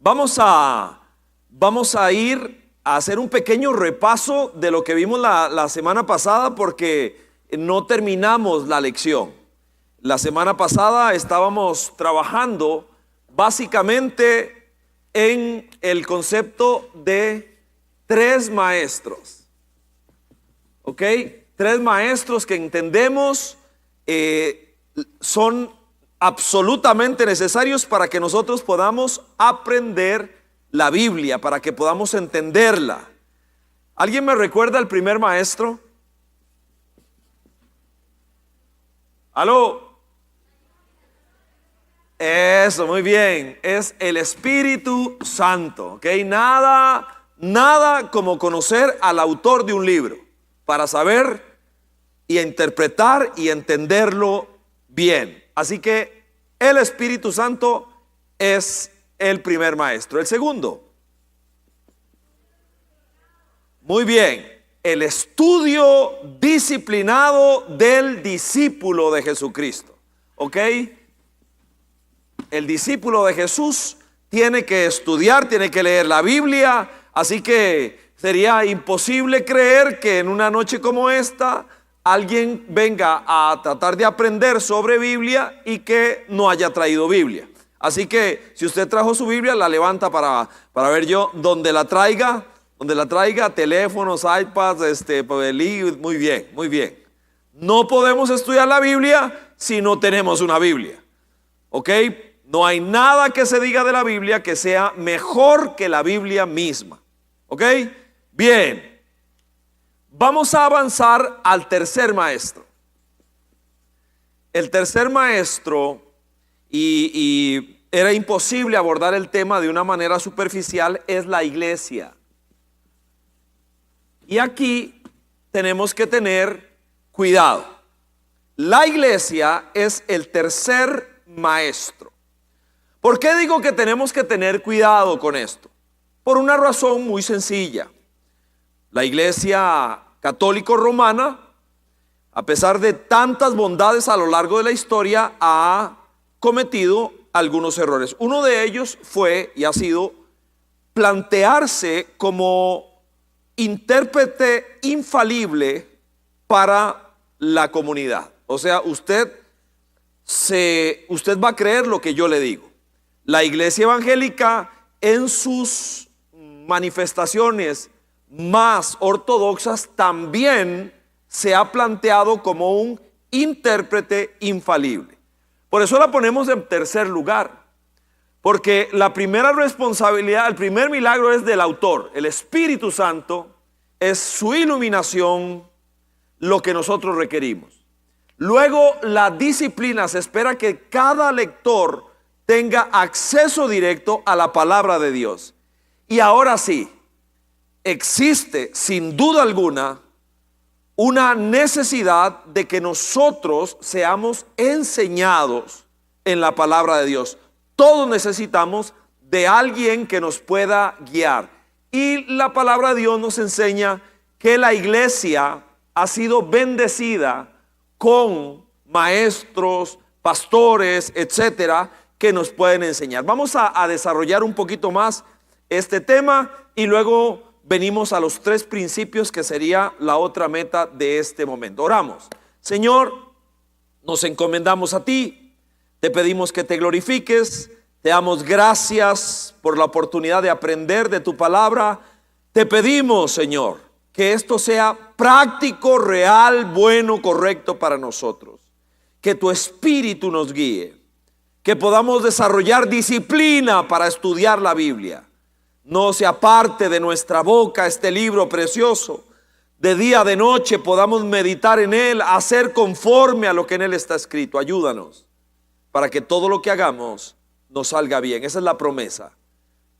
Vamos a ir a hacer un pequeño repaso de lo que vimos la semana pasada, porque no terminamos la lección. La semana pasada estábamos trabajando básicamente en el concepto de tres maestros. ¿Ok? Tres maestros que entendemos son absolutamente necesarios para que nosotros podamos aprender la Biblia, para que podamos entenderla. ¿Alguien me recuerda el primer maestro? ¿Aló? Eso, muy bien. Es el Espíritu Santo. ¿Ok? Nada como conocer al autor de un libro para saber y interpretar y entenderlo bien. Así que el Espíritu Santo es el primer maestro. El segundo, muy bien, el estudio disciplinado del discípulo de Jesucristo. ¿Ok? El discípulo de Jesús tiene que estudiar, tiene que leer la Biblia. Así que sería imposible creer que en una noche como esta alguien venga a tratar de aprender sobre Biblia y que no haya traído Biblia. Así que si usted trajo su Biblia, la levanta para ver yo donde la traiga, teléfonos, iPads, muy bien, muy bien. No podemos estudiar la Biblia si no tenemos una Biblia. ¿Ok? No hay nada que se diga de la Biblia que sea mejor que la Biblia misma. ¿Ok? Bien. Vamos a avanzar al tercer maestro. El tercer maestro, y era imposible abordar el tema de una manera superficial, es la iglesia. Y aquí tenemos que tener cuidado. La iglesia es el tercer maestro. ¿Por qué digo que tenemos que tener cuidado con esto? Por una razón muy sencilla. La iglesia católico romana, a pesar de tantas bondades a lo largo de la historia, ha cometido algunos errores. Uno de ellos fue y ha sido plantearse como intérprete infalible para la comunidad. O sea, usted va a creer lo que yo le digo. La iglesia evangélica, en sus manifestaciones más ortodoxas, también se ha planteado como un intérprete infalible. Por eso la ponemos en tercer lugar, porque la primera responsabilidad, el primer milagro es del autor. El Espíritu Santo es su iluminación lo que nosotros requerimos. Luego, la disciplina, se espera que cada lector tenga acceso directo a la palabra de Dios. Y ahora sí, existe sin duda alguna una necesidad de que nosotros seamos enseñados en la palabra de Dios. Todos necesitamos de alguien que nos pueda guiar. Y la palabra de Dios nos enseña que la iglesia ha sido bendecida con maestros, pastores, etcétera, que nos pueden enseñar. Vamos a desarrollar un poquito más este tema y luego venimos a los tres principios que sería la otra meta de este momento. Oramos. Señor, nos encomendamos a ti, te pedimos que te glorifiques, te damos gracias por la oportunidad de aprender de tu palabra. Te pedimos, Señor, que esto sea práctico, real, bueno, correcto para nosotros. Que tu Espíritu nos guíe, que podamos desarrollar disciplina para estudiar la Biblia. No se aparte de nuestra boca este libro precioso. De día, de noche podamos meditar en él, hacer conforme a lo que en él está escrito. Ayúdanos para que todo lo que hagamos nos salga bien. Esa es la promesa,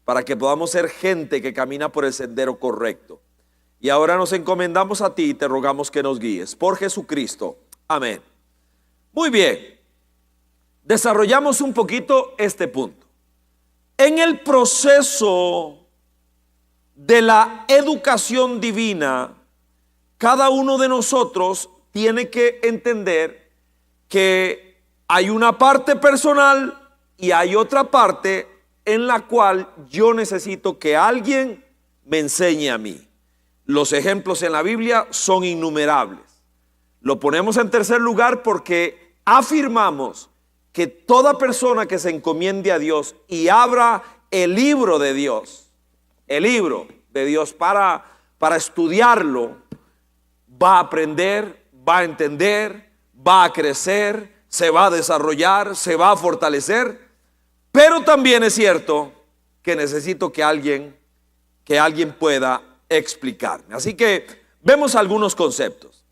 para que podamos ser gente que camina por el sendero correcto. Y ahora nos encomendamos a ti y te rogamos que nos guíes. Por Jesucristo. Amén. Muy bien. Desarrollamos un poquito este punto. En el proceso de la educación divina, cada uno de nosotros tiene que entender que hay una parte personal y hay otra parte en la cual yo necesito que alguien me enseñe a mí. Los ejemplos en la Biblia son innumerables. Lo ponemos en tercer lugar porque afirmamos que toda persona que se encomiende a Dios y abra el libro de Dios, para estudiarlo, va a aprender, va a entender, va a crecer, se va a desarrollar, se va a fortalecer. Pero también es cierto que necesito que alguien pueda explicarme. Así que vemos algunos conceptos.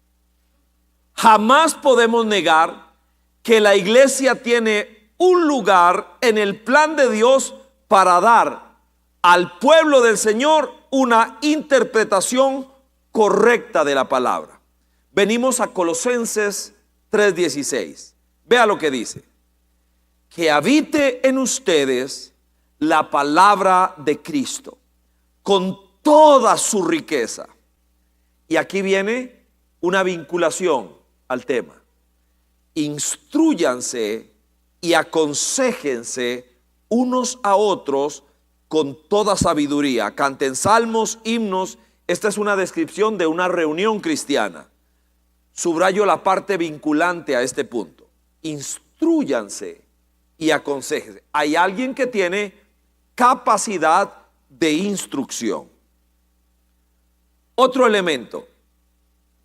Jamás podemos negar que la iglesia tiene un lugar en el plan de Dios para dar al pueblo del Señor una interpretación correcta de la palabra. Venimos a Colosenses 3:16. Vea lo que dice: que habite en ustedes la palabra de Cristo con toda su riqueza. Y aquí viene una vinculación al tema. Instrúyanse y aconséjense unos a otros con toda sabiduría. Canten salmos, himnos. Esta es una descripción de una reunión cristiana. Subrayo la parte vinculante a este punto. Instrúyanse y aconséjense. Hay alguien que tiene capacidad de instrucción. Otro elemento: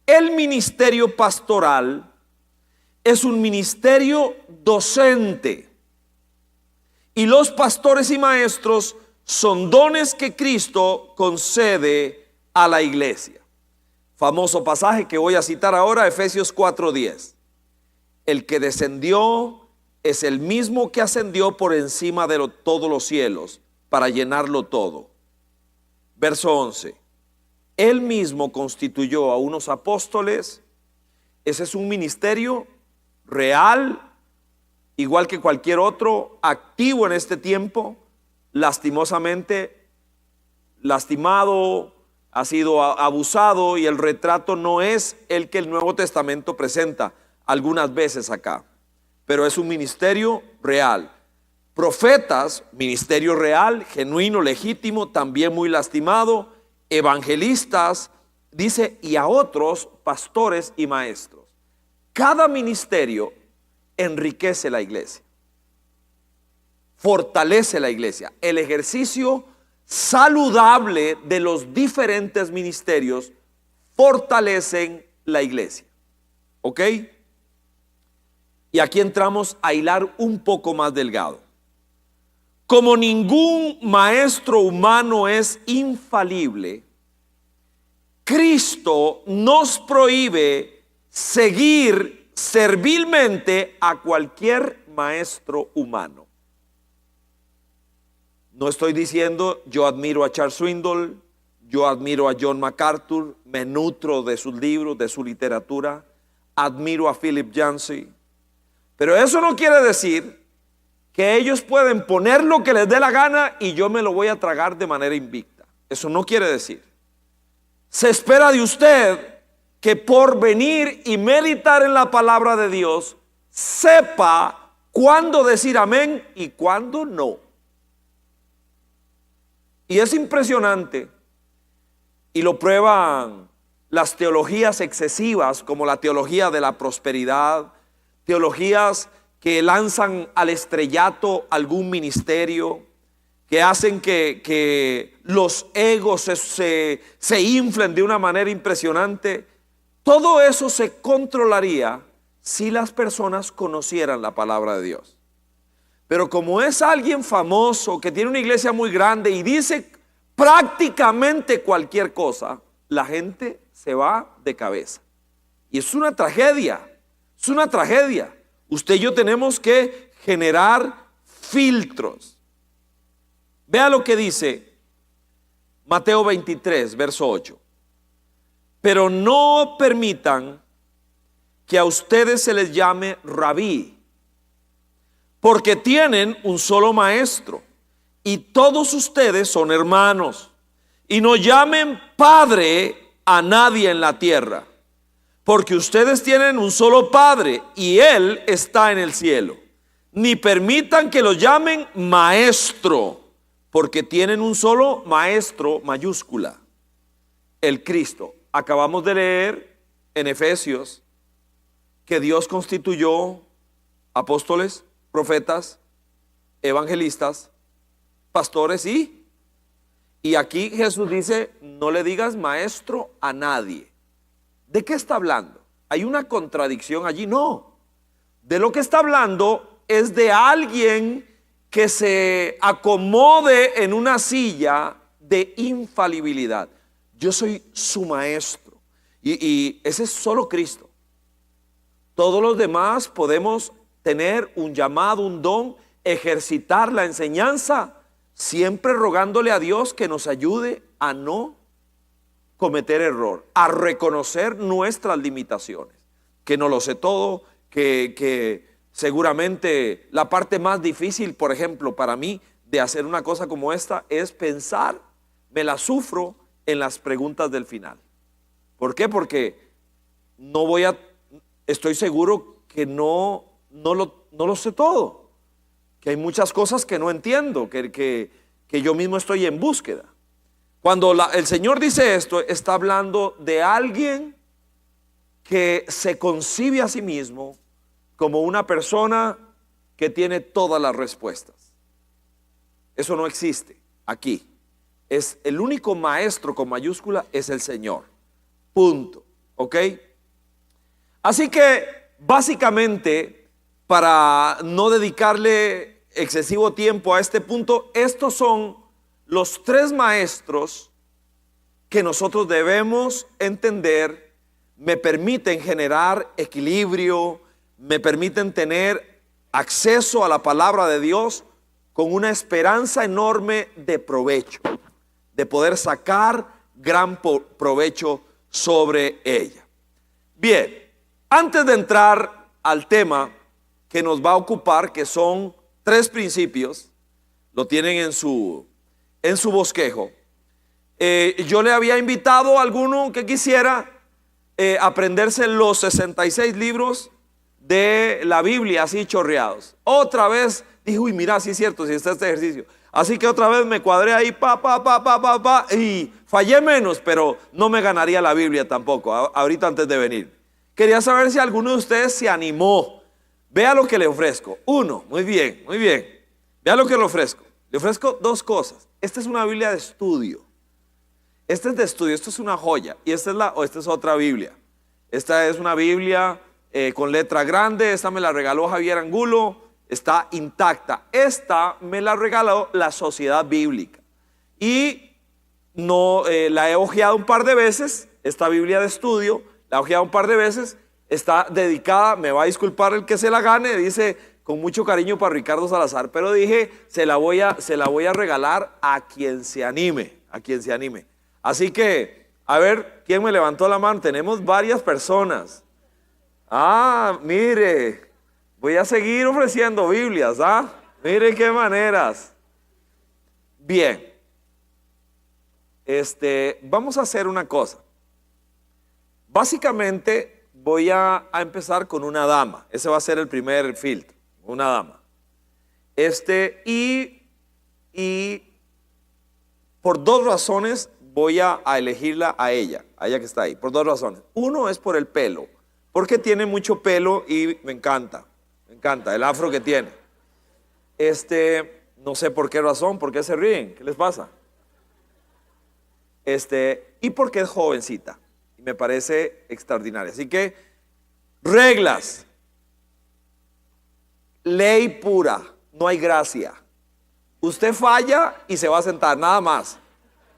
el ministerio pastoral es un ministerio docente, y los pastores y maestros son dones que Cristo concede a la iglesia. Famoso pasaje que voy a citar ahora, Efesios 4:10. El que descendió es el mismo que ascendió por encima de todos los cielos para llenarlo todo. Verso 11. Él mismo constituyó a unos apóstoles. Ese es un ministerio real, igual que cualquier otro, activo en este tiempo. Lastimosamente, lastimado, ha sido abusado, y el retrato no es el que el Nuevo Testamento presenta algunas veces acá, pero es un ministerio real. Profetas, ministerio real, genuino, legítimo, también muy lastimado. Evangelistas, dice, y a otros pastores y maestros. Cada ministerio enriquece la iglesia, fortalece la iglesia. El ejercicio saludable de los diferentes ministerios fortalecen la iglesia. ¿Ok? Y aquí entramos a hilar un poco más delgado. Como ningún maestro humano es infalible, Cristo nos prohíbe seguir servilmente a cualquier maestro humano. No estoy diciendo yo admiro a Charles Swindoll, yo admiro a John MacArthur, me nutro de sus libros, de su literatura, admiro a Philip Yancey, pero eso no quiere decir que ellos pueden poner lo que les dé la gana y yo me lo voy a tragar de manera invicta. Eso no quiere decir. Se espera de usted que por venir y meditar en la palabra de Dios sepa cuándo decir amén y cuándo no. Y es impresionante, y lo prueban las teologías excesivas, como la teología de la prosperidad, teologías que lanzan al estrellato algún ministerio, que hacen que los egos se inflen de una manera impresionante. Todo eso se controlaría si las personas conocieran la palabra de Dios. Pero como es alguien famoso que tiene una iglesia muy grande y dice prácticamente cualquier cosa, la gente se va de cabeza. Y es una tragedia, es una tragedia. Usted y yo tenemos que generar filtros. Vea lo que dice Mateo 23, verso 8. Pero no permitan que a ustedes se les llame rabí, porque tienen un solo maestro y todos ustedes son hermanos. Y no llamen padre a nadie en la tierra, porque ustedes tienen un solo Padre y Él está en el cielo. ni permitan que los llamen maestro, porque tienen un solo maestro, mayúscula, el Cristo. Acabamos de leer en Efesios que Dios constituyó apóstoles, profetas, evangelistas, pastores y aquí Jesús dice, no le digas maestro a nadie. ¿De qué está hablando? ¿Hay una contradicción allí? No. De lo que está hablando es de alguien que se acomode en una silla de infalibilidad. Yo soy su maestro. Y ese es solo Cristo. Todos los demás podemos tener un llamado, un don, ejercitar la enseñanza, siempre rogándole a Dios que nos ayude a no cometer error, a reconocer nuestras limitaciones, que no lo sé todo, que seguramente la parte más difícil, por ejemplo, para mí de hacer una cosa como esta es pensar, me la sufro en las preguntas del final. ¿Por qué? Porque estoy seguro que no lo sé todo, que hay muchas cosas que no entiendo, que yo mismo estoy en búsqueda. Cuando el Señor dice esto, está hablando de alguien que se concibe a sí mismo como una persona que tiene todas las respuestas. Eso no existe aquí. Es el único maestro con mayúscula es el Señor. Punto. ¿Ok? Así que básicamente, para no dedicarle excesivo tiempo a este punto, estos son los tres maestros que nosotros debemos entender, me permiten generar equilibrio, me permiten tener acceso a la palabra de Dios con una esperanza enorme de provecho, de poder sacar gran provecho sobre ella. Bien, antes de entrar al tema que nos va a ocupar, que son tres principios, lo tienen en su bosquejo. Yo le había invitado a alguno que quisiera aprenderse los 66 libros de la Biblia así chorreados. Otra vez dije, uy, mira, sí es cierto, si está este ejercicio. Así que otra vez me cuadré ahí, y fallé menos, pero no me ganaría la Biblia tampoco, ahorita antes de venir. Quería saber si alguno de ustedes se animó. Vea lo que le ofrezco. Uno, muy bien, muy bien. Vea lo que le ofrezco. Le ofrezco dos cosas. Esta es una Biblia de estudio. Esta es de estudio, esto es una joya. Y esta es otra Biblia. Esta es una Biblia con letra grande. Esta me la regaló Javier Angulo. Está intacta. Esta me la regaló la Sociedad Bíblica. Y no la he hojeado un par de veces. Esta Biblia de estudio, la he hojeado un par de veces. Está dedicada, me va a disculpar el que se la gane, dice con mucho cariño para Ricardo Salazar, pero dije, se la voy a regalar a quien se anime, Así que, a ver, ¿quién me levantó la mano? Tenemos varias personas. Mire, voy a seguir ofreciendo Biblias, mire qué maneras. Bien, vamos a hacer una cosa. Básicamente voy a empezar con una dama. Ese va a ser el primer filtro, una dama. Y por dos razones voy a elegirla a ella que está ahí, por dos razones. Uno es por el pelo, porque tiene mucho pelo y me encanta el afro que tiene. No sé por qué razón, por qué se ríen, ¿qué les pasa? Y porque es jovencita. Y me parece extraordinaria. Así que, reglas. Ley pura, no hay gracia. Usted falla y se va a sentar, nada más.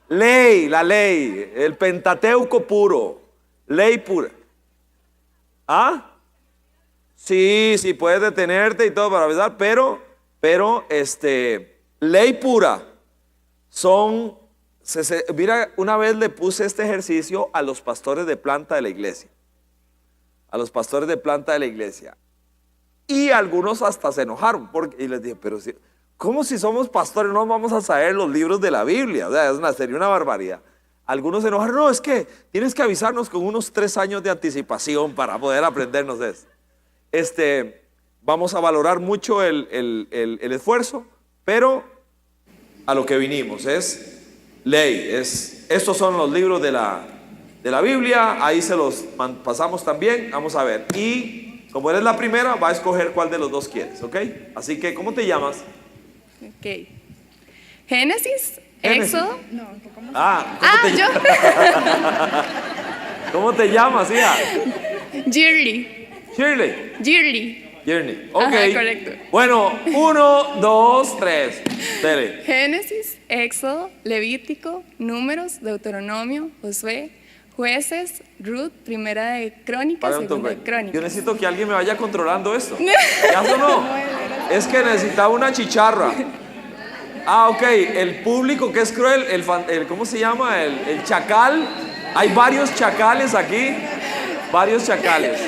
La ley, el Pentateuco puro, ley pura. Sí, puedes detenerte y todo para avisar, pero ley pura son. Mira, una vez le puse este ejercicio a los pastores de planta de la iglesia. Y algunos hasta se enojaron. Y les dije, pero ¿cómo si somos pastores no vamos a saber los libros de la Biblia? O sea, sería una barbaridad. Algunos se enojaron. No, es que tienes que avisarnos con unos 3 años de anticipación para poder aprendernos eso. vamos a valorar mucho el esfuerzo, pero a lo que vinimos es ley. Estos son los libros de la Biblia, ahí se los pasamos también. Vamos a ver, y como eres la primera, va a escoger cuál de los dos quieres, ¿ok? Así que, ¿cómo te llamas? Ok. Génesis, Éxodo. Yo. ¿Cómo te llamas, hija? Shirley. Ok. Ajá, correcto. Bueno, 1, 2, 3. Dele. Génesis, Éxodo, Levítico, Números, Deuteronomio, Josué, Jueces, Ruth, Primera de Crónicas, Segunda de Crónicas. Yo necesito que alguien me vaya controlando esto. ¿Ya sonó? Es que necesitaba una chicharra. Ok, el público que es cruel, ¿cómo se llama? El chacal. Hay varios chacales aquí. Varios chacales.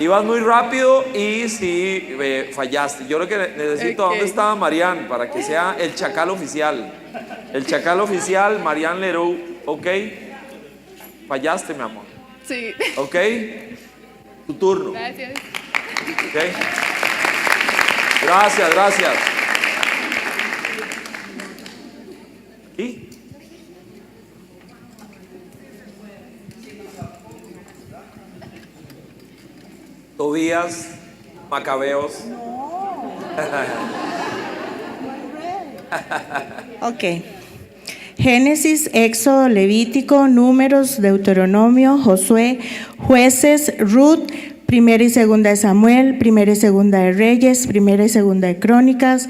Ibas muy rápido y sí, fallaste. Yo creo que necesito, ¿dónde estaba Marianne? Para que sea el chacal oficial. El chacal oficial, Marianne Leroux, ¿ok? Fallaste, mi amor. Sí. ¿Ok? Tu turno. Gracias. ¿Ok? Gracias. ¿Aquí? Tobías, Macabeos. Ok. Génesis, Éxodo, Levítico, Números, Deuteronomio, Josué, Jueces, Ruth, Primera y Segunda de Samuel, Primera y Segunda de Reyes, Primera y Segunda de Crónicas,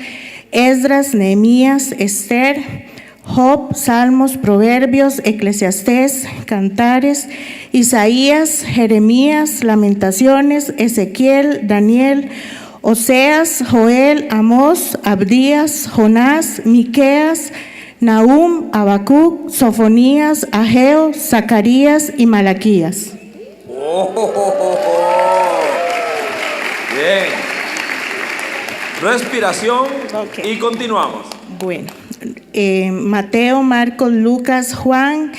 Esdras, Nehemías, Esther, Job, Salmos, Proverbios, Eclesiastés, Cantares, Isaías, Jeremías, Lamentaciones, Ezequiel, Daniel, Oseas, Joel, Amós, Abdías, Jonás, Miqueas, Nahum, Habacuc, Sofonías, Ageo, Zacarías y Malaquías. Bien. Respiración. Okay. Y continuamos. Bueno, Mateo, Marcos, Lucas, Juan,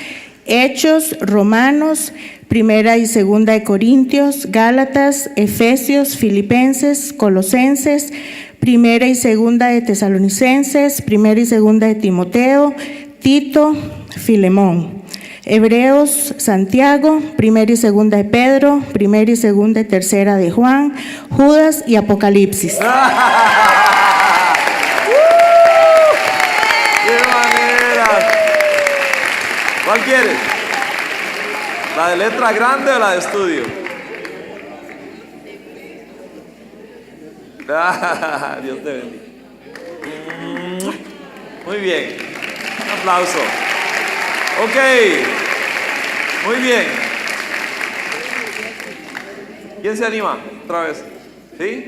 Hechos, Romanos, Primera y Segunda de Corintios, Gálatas, Efesios, Filipenses, Colosenses, Primera y Segunda de Tesalonicenses, Primera y Segunda de Timoteo, Tito, Filemón, Hebreos, Santiago, Primera y Segunda de Pedro, Primera y Segunda y Tercera de Juan, Judas y Apocalipsis. ¡Qué manera! ¿Cuál quieres? ¿La de letra grande o la de estudio? Dios te bendiga. Muy bien. Un aplauso. Ok. Muy bien. ¿Quién se anima? Otra vez. ¿Sí?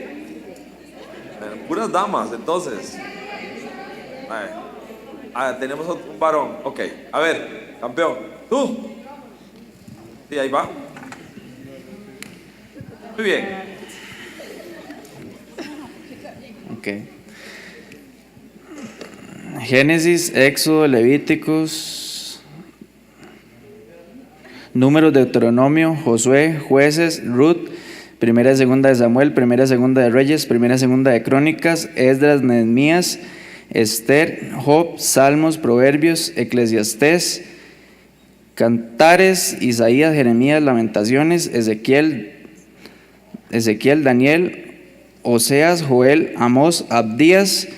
Puras damas, entonces. Tenemos un varón. Ok. A ver, campeón. ¿Tú? Sí, ahí va. Muy bien. Ok. Génesis, Éxodo, Levíticos, Números, Deuteronomio, Josué, Jueces, Ruth, Primera y Segunda de Samuel, Primera y Segunda de Reyes, Primera y Segunda de Crónicas, Esdras, Nehemías, Esther, Job, Salmos, Proverbios, Eclesiastés, Cantares, Isaías, Jeremías, Lamentaciones, Ezequiel, Daniel, Oseas, Joel, Amós, Abdías,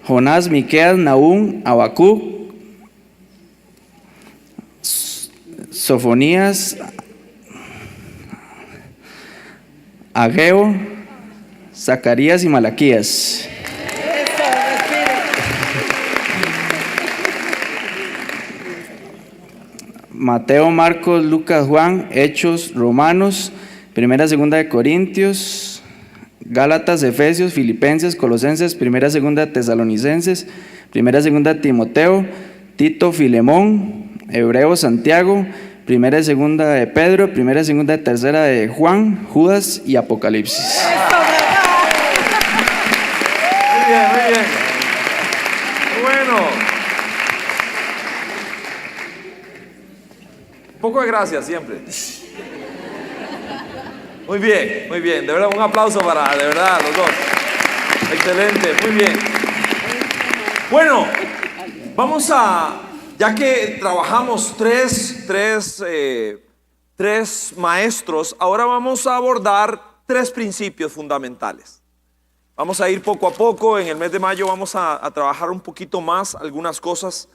Jonás, Miqueas, Nahum, Habacuc, Sofonías, Ageo, Zacarías y Malaquías. Mateo, Marcos, Lucas, Juan, Hechos, Romanos, Primera, Segunda de Corintios, Gálatas, Efesios, Filipenses, Colosenses, Primera, Segunda de Tesalonicenses, Primera, Segunda de Timoteo, Tito, Filemón, Hebreos, Santiago, Primera y segunda de Pedro, primera y segunda y tercera de Juan, Judas y Apocalipsis. Muy bien, muy bien. Bueno. Un poco de gracia siempre. Muy bien, muy bien. De verdad, un aplauso para, de verdad, los dos. Excelente, muy bien. Bueno, vamos a, ya que trabajamos tres maestros, ahora vamos a abordar tres principios fundamentales. Vamos a ir poco a poco. En el mes de mayo vamos a trabajar un poquito más, algunas cosas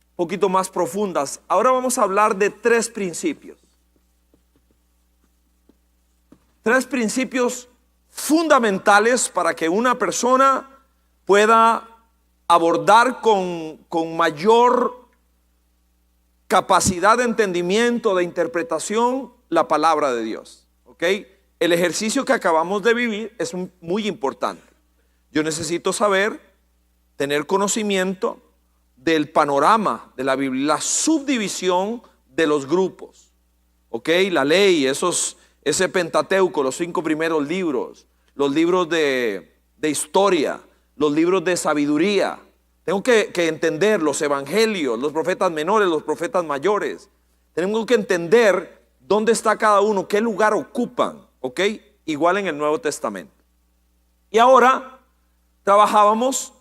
un poquito más profundas. Ahora vamos a hablar de tres principios. Tres principios fundamentales para que una persona pueda abordar con mayor capacidad de entendimiento, de interpretación, la palabra de Dios. ¿Ok? El ejercicio que acabamos de vivir es muy importante. Yo necesito saber, tener conocimiento del panorama de la Biblia, la subdivisión de los grupos. ¿Ok? La ley, ese Pentateuco, los 5 primeros libros, los libros de historia, los libros de sabiduría. Tengo que entender los evangelios, los profetas menores, los profetas mayores. Tenemos que entender dónde está cada uno, qué lugar ocupan, ¿ok? Igual en el Nuevo Testamento. Y ahora acabamos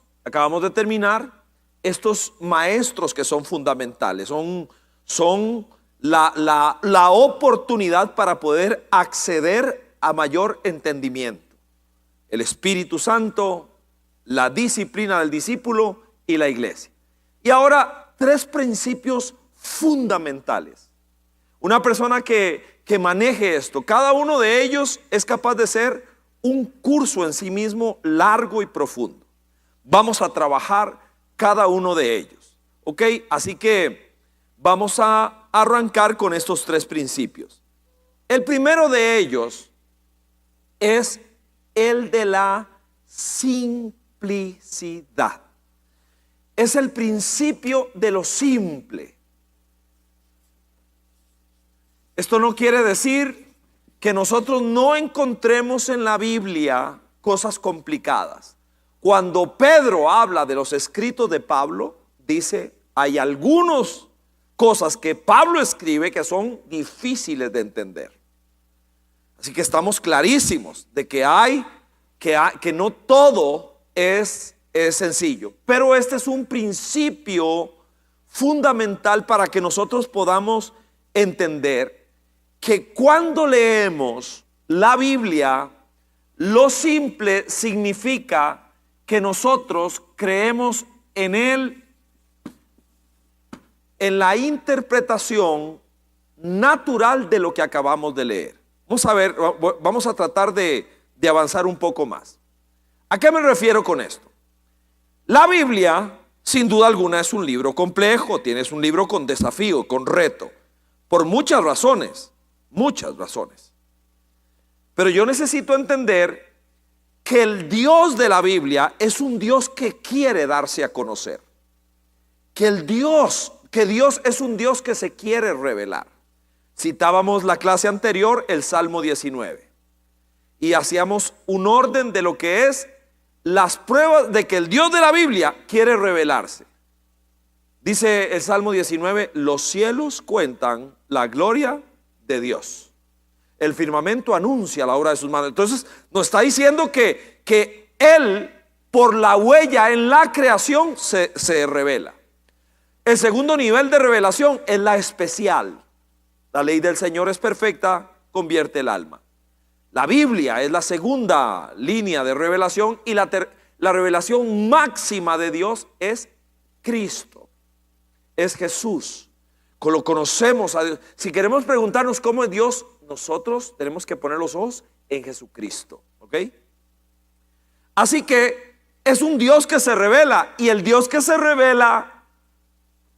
de terminar estos maestros que son fundamentales, son la oportunidad para poder acceder a mayor entendimiento. El Espíritu Santo, la disciplina del discípulo y la iglesia. Y ahora, tres principios fundamentales. Una persona que maneje esto, cada uno de ellos es capaz de ser un curso en sí mismo largo y profundo. Vamos a trabajar cada uno de ellos. ¿Ok? Así que vamos a arrancar con estos tres principios. El primero de ellos es el de la simplicidad. Es el principio de lo simple. Esto no quiere decir que nosotros no encontremos en la Biblia cosas complicadas. Cuando Pedro habla de los escritos de Pablo, dice, hay algunas cosas que Pablo escribe que son difíciles de entender. Así que estamos clarísimos de que no todo es sencillo. Pero este es un principio fundamental para que nosotros podamos entender que cuando leemos la Biblia, lo simple significa que nosotros creemos en la interpretación natural de lo que acabamos de leer. Vamos a tratar de avanzar un poco más. ¿A qué me refiero con esto? La Biblia, sin duda alguna, es un libro complejo, es un libro con desafío, con reto, por muchas razones. Pero yo necesito entender que el Dios de la Biblia es un Dios que quiere darse a conocer. Que Dios es un Dios que se quiere revelar. Citábamos la clase anterior, el Salmo 19. Y hacíamos un orden de lo que es las pruebas de que el Dios de la Biblia quiere revelarse. Dice el Salmo 19, los cielos cuentan la gloria de Dios. El firmamento anuncia la obra de sus manos. Entonces nos está diciendo que Él, por la huella en la creación, se revela. El segundo nivel de revelación es la especial. La ley del Señor es perfecta, convierte el alma. La Biblia es la segunda línea de revelación y la revelación máxima de Dios es Cristo, es Jesús. Lo conocemos a Dios. Si queremos preguntarnos cómo es Dios, nosotros tenemos que poner los ojos en Jesucristo. ¿Ok? Así que es un Dios que se revela, y el Dios que se revela,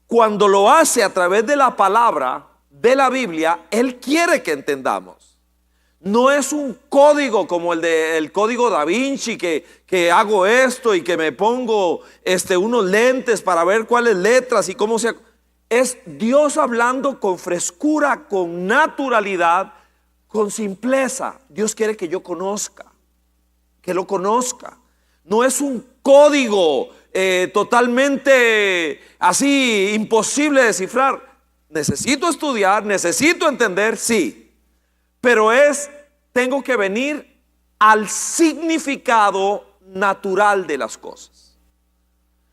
cuando lo hace a través de la palabra de la Biblia, Él quiere que entendamos. No es un código como el código Da Vinci, que hago esto y que me pongo unos lentes para ver cuáles letras y cómo se... Es Dios hablando con frescura, con naturalidad, con simpleza. Dios quiere que yo conozca, que lo conozca. No es un código totalmente así imposible de descifrar. Necesito estudiar, necesito entender, sí, pero tengo que venir al significado natural de las cosas.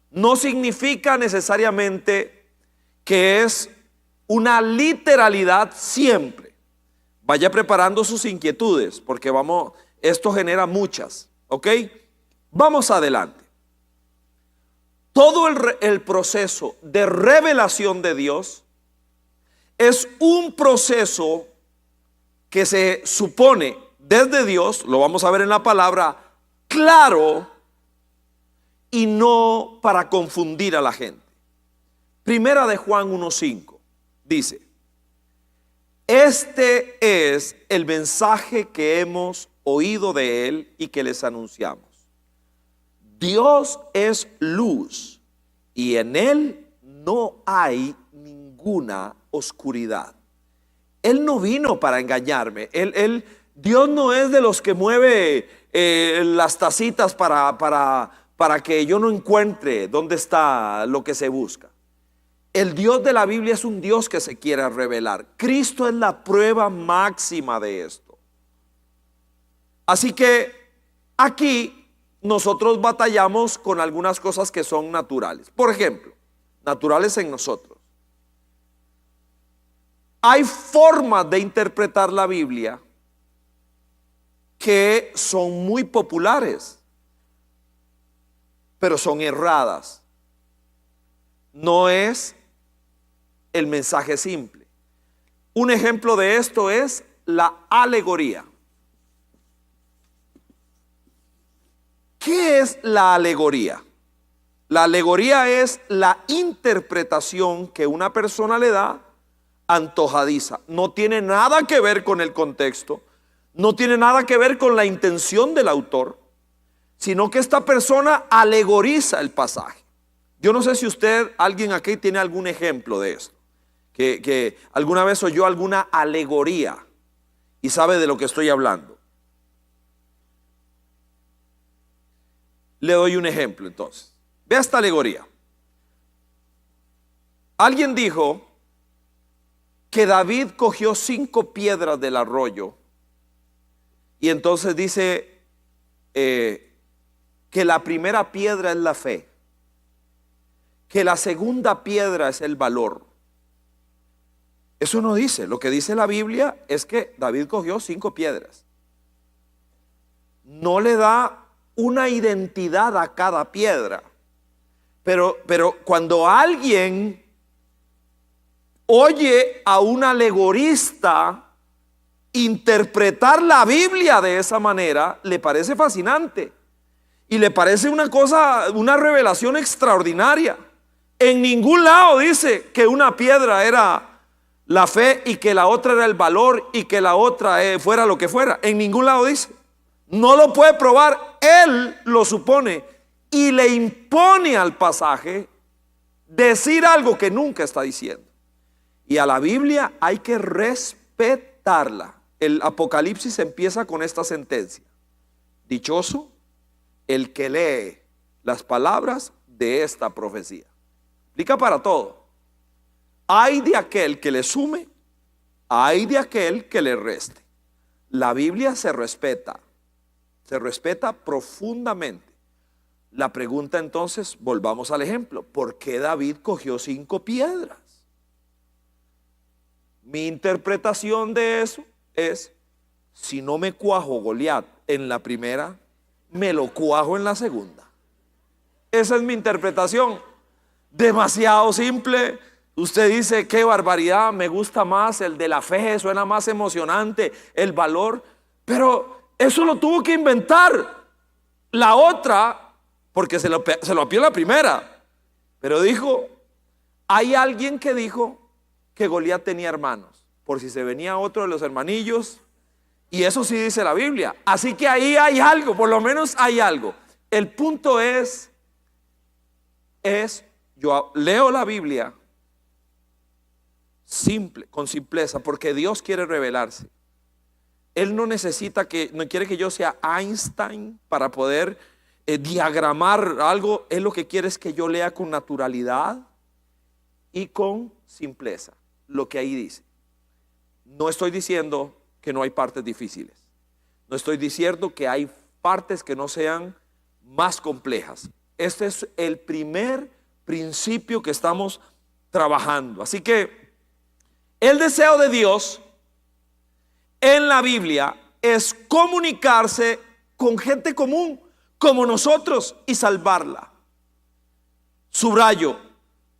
No significa necesariamente que es una literalidad siempre. Vaya preparando sus inquietudes, porque esto genera muchas, ¿ok? Vamos adelante. Todo el proceso de revelación de Dios es un proceso que se supone desde Dios, lo vamos a ver en la palabra, claro y no para confundir a la gente. Primera de Juan 1:5 dice: este es el mensaje que hemos oído de él y que les anunciamos. Dios es luz y en él no hay ninguna oscuridad. Él no vino para engañarme. Dios no es de los que mueve las tacitas para que yo no encuentre dónde está lo que se busca. El Dios de la Biblia es un Dios que se quiere revelar. Cristo es la prueba máxima de esto. Así que aquí nosotros batallamos con algunas cosas que son naturales. Por ejemplo, naturales en nosotros. Hay formas de interpretar la Biblia que son muy populares, pero son erradas. No es el mensaje simple. Un ejemplo de esto es la alegoría. ¿Qué es la alegoría? La alegoría es la interpretación que una persona le da antojadiza. No tiene nada que ver con el contexto, no tiene nada que ver con la intención del autor, sino que esta persona alegoriza el pasaje. Yo no sé si alguien aquí tiene algún ejemplo de esto, que alguna vez oyó alguna alegoría y sabe de lo que estoy hablando. Le doy un ejemplo entonces. Vea esta alegoría. Alguien dijo que David cogió 5 piedras del arroyo y entonces dice que la primera piedra es la fe, que la segunda piedra es el valor. Eso no dice. Lo que dice la Biblia es que David cogió 5 piedras. No le da una identidad a cada piedra. Pero cuando alguien oye a un alegorista interpretar la Biblia de esa manera, le parece fascinante y le parece una revelación extraordinaria. En ningún lado dice que una piedra era la fe y que la otra era el valor y que la otra fuera lo que fuera. En ningún lado dice. No lo puede probar, él lo supone y le impone al pasaje decir algo que nunca está diciendo. Y a la Biblia hay que respetarla. El Apocalipsis empieza con esta sentencia: dichoso el que lee las palabras de esta profecía. Aplica para todo. Hay de aquel que le sume, hay de aquel que le reste. La Biblia se respeta profundamente. La pregunta entonces, volvamos al ejemplo: ¿por qué David cogió 5 piedras? Mi interpretación de eso es: si no me cuajo Goliat en la primera, me lo cuajo en la segunda. Esa es mi interpretación. Demasiado simple. Usted dice: qué barbaridad, me gusta más el de la fe, suena más emocionante, el valor. Pero eso lo tuvo que inventar la otra, porque se lo apió la primera. Pero hay alguien que dijo que Goliat tenía hermanos, por si se venía otro de los hermanillos, y eso sí dice la Biblia. Así que ahí hay algo, por lo menos hay algo. El punto es yo leo la Biblia simple, con simpleza, porque Dios quiere revelarse. Él no necesita no quiere que yo sea Einstein para poder diagramar algo. Él lo que quiere es que yo lea con naturalidad y con simpleza lo que ahí dice. No estoy diciendo que no hay partes difíciles. No estoy diciendo que hay partes que no sean más complejas. Este es el primer principio que estamos trabajando. Así que el deseo de Dios en la Biblia es comunicarse con gente común como nosotros y salvarla. Subrayo,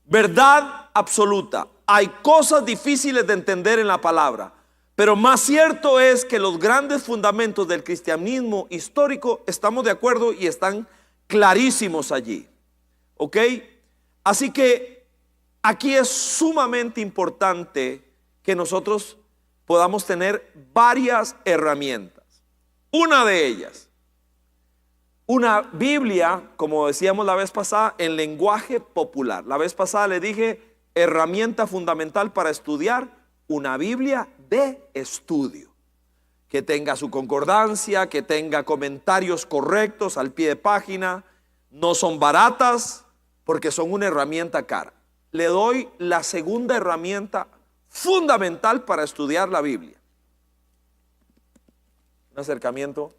verdad absoluta. Hay cosas difíciles de entender en la palabra, pero más cierto es que los grandes fundamentos del cristianismo histórico, estamos de acuerdo y están clarísimos allí. ¿Ok? Así que aquí es sumamente importante que nosotros podamos tener varias herramientas. Una de ellas, una Biblia, como decíamos la vez pasada, en lenguaje popular. La vez pasada le dije, herramienta fundamental para estudiar, una Biblia de estudio. Que tenga su concordancia, que tenga comentarios correctos al pie de página. No son baratas porque son una herramienta cara. Le doy la segunda herramienta fundamental para estudiar la Biblia. Un acercamiento.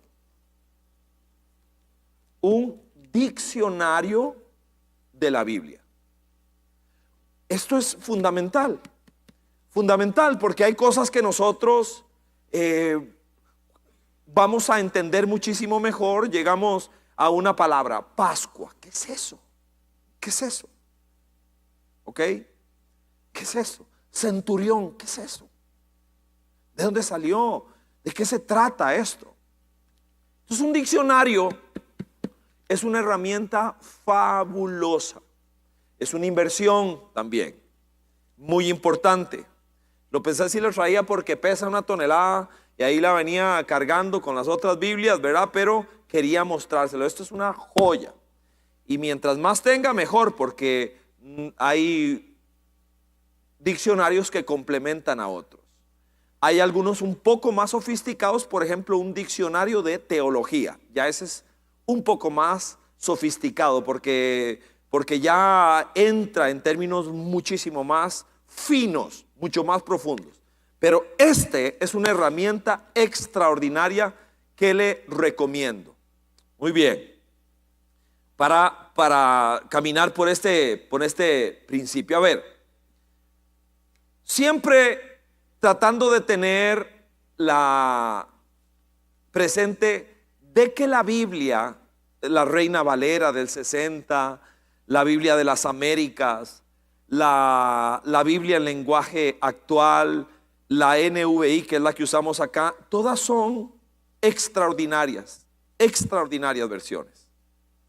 Un diccionario de la Biblia. Esto es fundamental. Fundamental porque hay cosas que nosotros vamos a entender muchísimo mejor. Llegamos a una palabra, Pascua. ¿Qué es eso? ¿Qué es eso? ¿Ok? ¿Qué es eso? Centurión, ¿qué es eso? ¿De dónde salió? ¿De qué se trata esto? Entonces un diccionario es una herramienta fabulosa. Es una inversión también, muy importante. Lo pensé si lo traía porque pesa 1 tonelada y ahí la venía cargando con las otras Biblias, ¿verdad? Pero quería mostrárselo. Esto es una joya. Y mientras más tenga, mejor, porque hay diccionarios que complementan a otros. Hay algunos un poco más sofisticados, por ejemplo, un diccionario de teología. Ya ese es un poco más sofisticado porque ya entra en términos muchísimo más finos, mucho más profundos. Pero este es una herramienta extraordinaria que le recomiendo. Muy bien. Para caminar por este principio. A ver, siempre tratando de tener la presente de que la Biblia, la Reina Valera del 60, la Biblia de las Américas, la Biblia en lenguaje actual, la NVI, que es la que usamos acá, todas son extraordinarias versiones,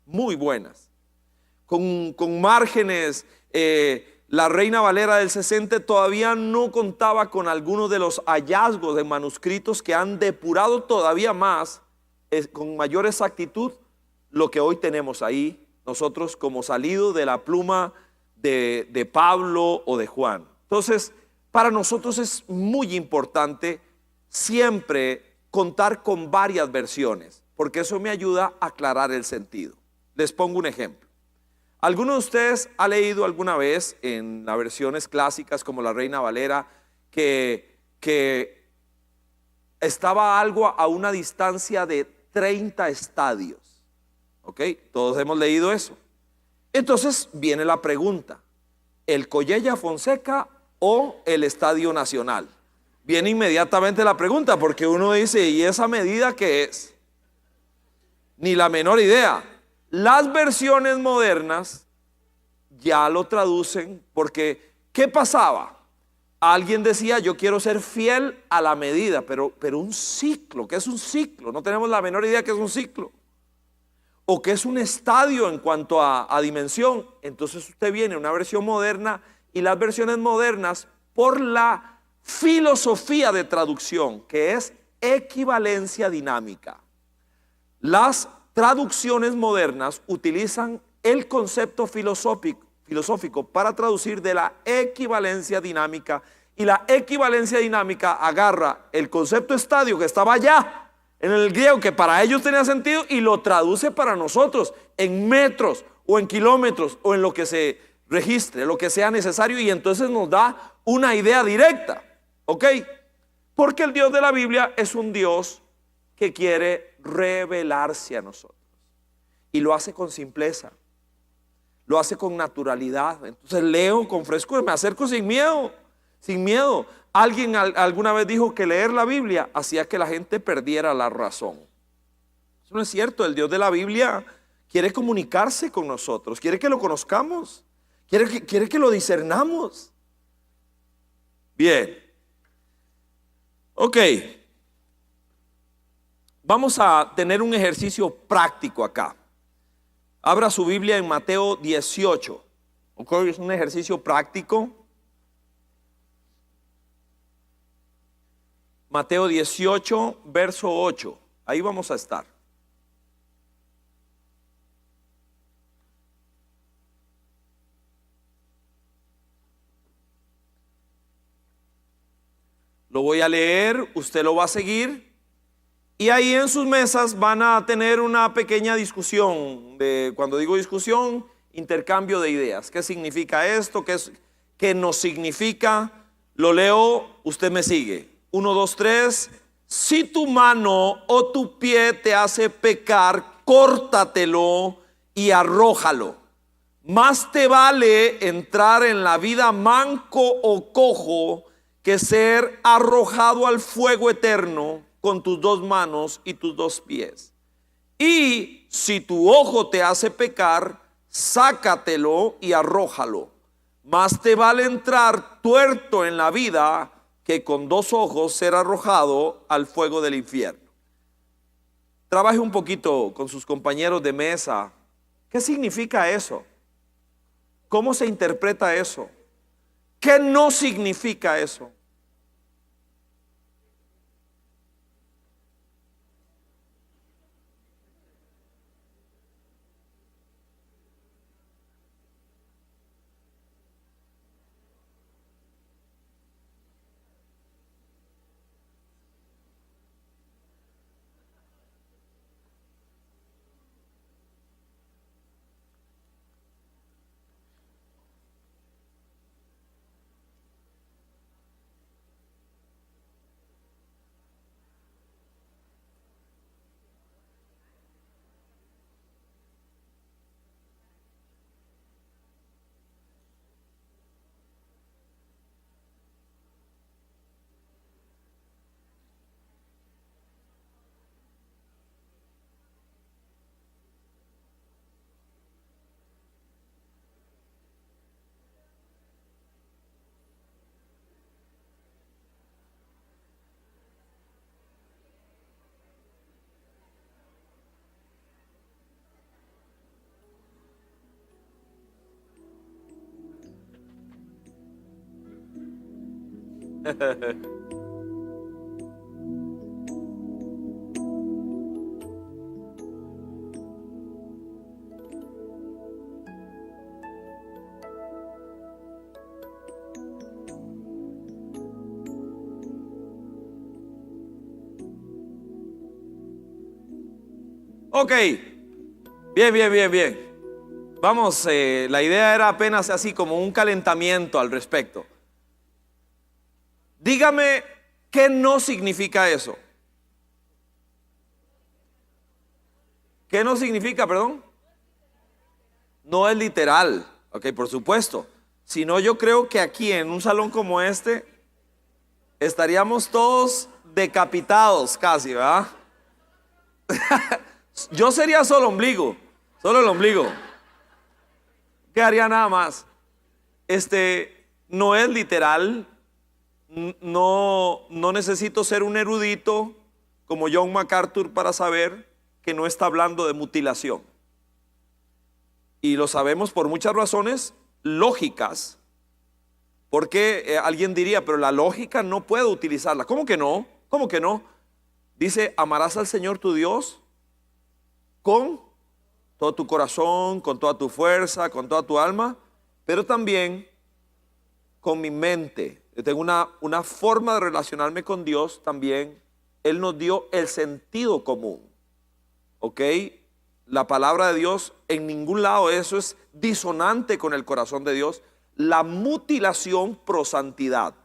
muy buenas, con márgenes. La Reina Valera del 60 todavía no contaba con algunos de los hallazgos de manuscritos que han depurado todavía más, con mayor exactitud, lo que hoy tenemos ahí nosotros como salido de la pluma de Pablo o de Juan. Entonces, para nosotros es muy importante siempre contar con varias versiones, porque eso me ayuda a aclarar el sentido. Les pongo un ejemplo. ¿Alguno de ustedes ha leído alguna vez en las versiones clásicas como la Reina Valera que estaba algo a una distancia de 30 estadios? ¿Ok? Todos hemos leído eso. Entonces viene la pregunta, ¿el Collella Fonseca o el Estadio Nacional? Viene inmediatamente la pregunta, porque uno dice, ¿y esa medida qué es? Ni la menor idea. Las versiones modernas ya lo traducen, porque ¿qué pasaba? Alguien decía, yo quiero ser fiel a la medida, pero un ciclo, ¿qué es un ciclo? No tenemos la menor idea qué es un ciclo. O qué es un estadio en cuanto a dimensión. Entonces usted viene a una versión moderna, y las versiones modernas, por la filosofía de traducción, que es equivalencia dinámica. Las traducciones modernas utilizan el concepto filosófico para traducir de la equivalencia dinámica, Y la equivalencia dinámica agarra el concepto estadio que estaba allá en el griego, que para ellos tenía sentido, y lo traduce para nosotros en metros o en kilómetros o en lo que se registre, lo que sea necesario, y entonces nos da una idea directa, ¿ok? Porque el Dios de la Biblia es un Dios que quiere revelarse a nosotros, y lo hace con simpleza, lo hace con naturalidad. Entonces leo con frescura, me acerco sin miedo, sin miedo. Alguien alguna vez dijo que leer la Biblia hacía que la gente perdiera la razón. Eso no es cierto. El Dios de la Biblia quiere comunicarse con nosotros, quiere que lo conozcamos, quiere que lo discernamos. Bien. Ok. Vamos a tener un ejercicio práctico acá. Abra su Biblia en Mateo 18. Ok, es un ejercicio práctico. Mateo 18, verso 8. Ahí vamos a estar. Lo voy a leer, usted lo va a seguir. Y ahí en sus mesas van a tener una pequeña discusión. Cuando digo discusión, intercambio de ideas. ¿Qué significa esto? ¿Qué nos significa? Lo leo, usted me sigue. 1, 2, 3. Si tu mano o tu pie te hace pecar, córtatelo y arrójalo. Más te vale entrar en la vida manco o cojo que ser arrojado al fuego eterno con tus 2 manos y tus 2 pies. Y si tu ojo te hace pecar, sácatelo y arrójalo. Más te vale entrar tuerto en la vida que con 2 ojos ser arrojado al fuego del infierno. Trabaje un poquito con sus compañeros de mesa. ¿Qué significa eso? ¿Cómo se interpreta eso? ¿Qué no significa eso? Ok, bien. Vamos, la idea era apenas así como un calentamiento al respecto. Dígame, ¿qué no significa eso? ¿Qué no significa, perdón? No es literal, ok, por supuesto. Sino yo creo que aquí en un salón como este estaríamos todos decapitados casi, ¿verdad? Yo sería solo el ombligo. ¿Qué haría nada más? No es literal. No necesito ser un erudito como John MacArthur para saber que no está hablando de mutilación. Y lo sabemos por muchas razones lógicas. Porque alguien diría, pero la lógica no puedo utilizarla. ¿Cómo que no? ¿Cómo que no? Dice, amarás al Señor tu Dios con todo tu corazón, con toda tu fuerza, con toda tu alma, pero también con mi mente, Yo tengo una forma de relacionarme con Dios también. Él nos dio el sentido común. ¿Ok? La palabra de Dios, en ningún lado eso es disonante con el corazón de Dios. La mutilación pro santidad.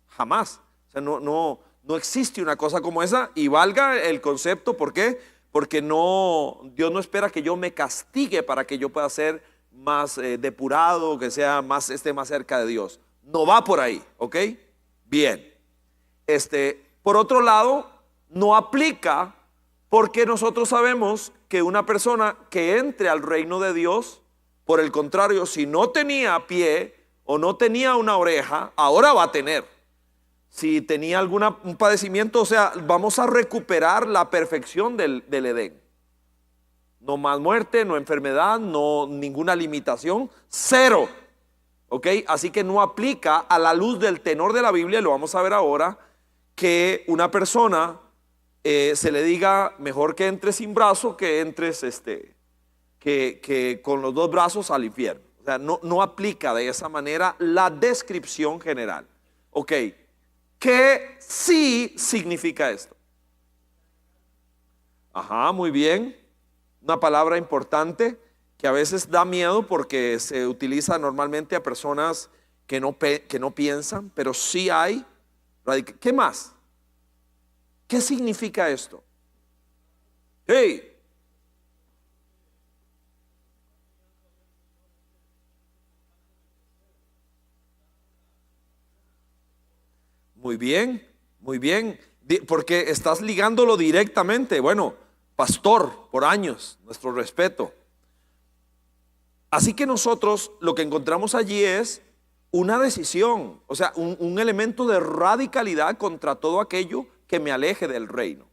Jamás. O sea, no existe una cosa como esa, y valga el concepto. ¿Por qué? Porque Dios no espera que yo me castigue para que yo pueda ser más depurado, que esté más cerca de Dios. No va por ahí, ¿ok? Bien. Por otro lado, no aplica, porque nosotros sabemos que una persona que entre al reino de Dios, por el contrario, si no tenía pie o no tenía una oreja, ahora va a tener. Si tenía un padecimiento, o sea, vamos a recuperar la perfección del Edén. No más muerte, no enfermedad, no ninguna limitación, cero. ¿Ok? Así que no aplica, a la luz del tenor de la Biblia, lo vamos a ver ahora, que una persona se le diga mejor que entres sin brazo que entres que con los dos brazos al infierno. O sea, no aplica de esa manera la descripción general. Ok, ¿qué sí significa esto? Ajá, muy bien. Una palabra importante que a veces da miedo porque se utiliza normalmente a personas que no piensan, pero sí hay. ¿Qué más? ¿Qué significa esto? Hey. Muy bien, muy bien. Porque estás ligándolo directamente. Bueno, pastor, por años, nuestro respeto. Así que nosotros lo que encontramos allí es una decisión, o sea, un elemento de radicalidad contra todo aquello que me aleje del reino.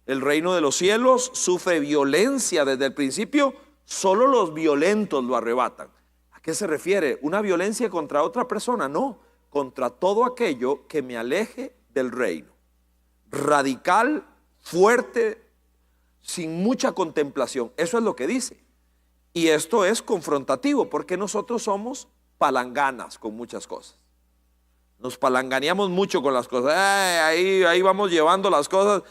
El reino de los cielos sufre violencia desde el principio, solo los violentos lo arrebatan. ¿A qué se refiere? ¿Una violencia contra otra persona? No, contra todo aquello que me aleje del reino. Radical, fuerte, sin mucha contemplación. Eso es lo que dice. Y esto es confrontativo porque nosotros somos palanganas con muchas cosas. Nos palanganeamos mucho con las cosas. Ahí vamos llevando las cosas.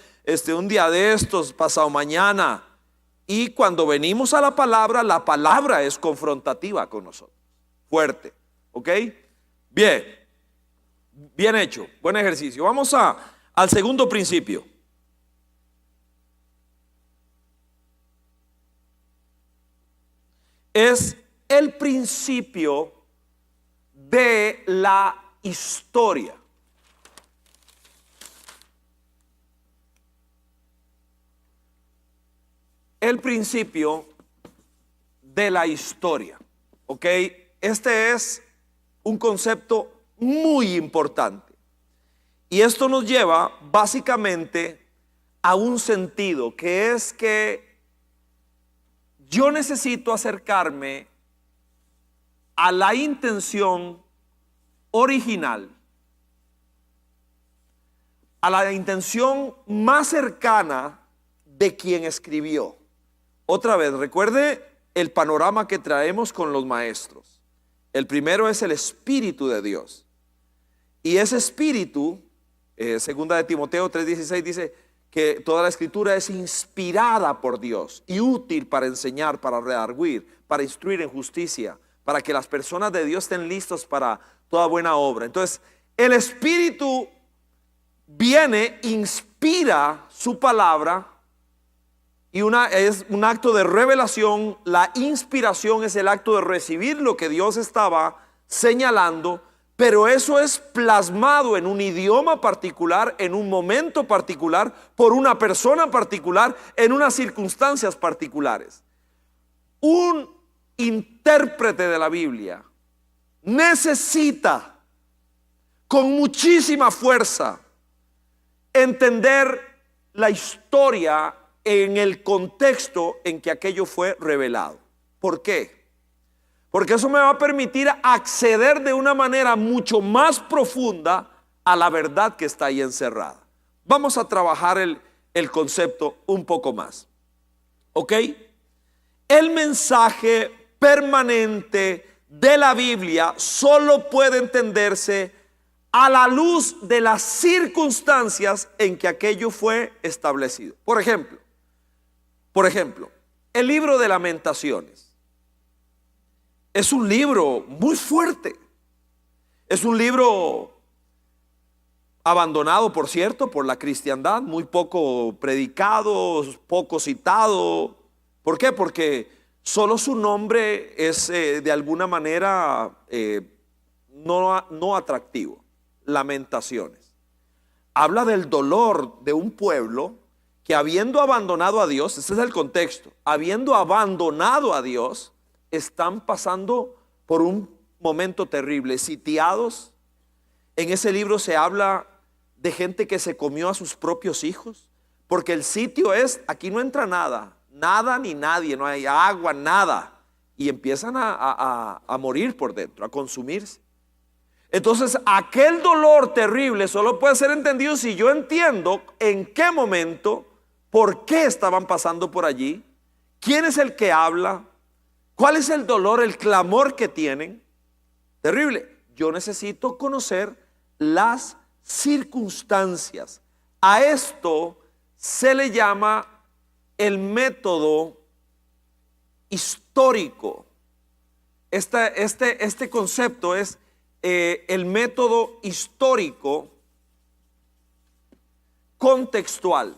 Un día de estos, pasado mañana. Y cuando venimos a la palabra es confrontativa con nosotros. Fuerte. ¿Ok? Bien. Bien hecho. Buen ejercicio. Vamos al segundo principio. Es el principio de la historia. El principio de la historia. ¿Ok? Este es un concepto muy importante. Y esto nos lleva básicamente a un sentido, que es que yo necesito acercarme a la intención original, a la intención más cercana de quien escribió. Otra vez, recuerde el panorama que traemos con los maestros. El primero es el Espíritu de Dios. Y ese Espíritu, segunda de Timoteo 3:16 dice que toda la escritura es inspirada por Dios y útil para enseñar, para redarguir, para instruir en justicia, para que las personas de Dios estén listos para toda buena obra. Entonces, el Espíritu viene, inspira su palabra y es un acto de revelación. La inspiración es el acto de recibir lo que Dios estaba señalando, pero eso es plasmado en un idioma particular, en un momento particular, por una persona particular, en unas circunstancias particulares. Un intérprete de la Biblia necesita con muchísima fuerza entender la historia en el contexto en que aquello fue revelado. ¿Por qué? Porque eso me va a permitir acceder de una manera mucho más profunda a la verdad que está ahí encerrada. Vamos a trabajar el concepto un poco más. ¿Ok? El mensaje permanente de la Biblia solo puede entenderse a la luz de las circunstancias en que aquello fue establecido. Por ejemplo, el libro de Lamentaciones es un libro muy fuerte. Es un libro abandonado, por cierto, por la cristiandad, muy poco predicado, poco citado. ¿Por qué? Porque solo su nombre es de alguna manera no atractivo. Lamentaciones. Habla del dolor de un pueblo que, habiendo abandonado a Dios, ese es el contexto, habiendo abandonado a Dios, están pasando por un momento terrible, sitiados. En ese libro se habla de gente que se comió a sus propios hijos, porque el sitio es, aquí no entra nada ni nadie, no hay agua, nada, y empiezan a morir por dentro, a consumirse. Entonces, aquel dolor terrible solo puede ser entendido si yo entiendo en qué momento, por qué estaban pasando por allí, quién es el que habla, cuál es el dolor, el clamor que tienen. Terrible. Yo necesito conocer las circunstancias. A esto se le llama el método histórico. Este concepto es el método histórico contextual.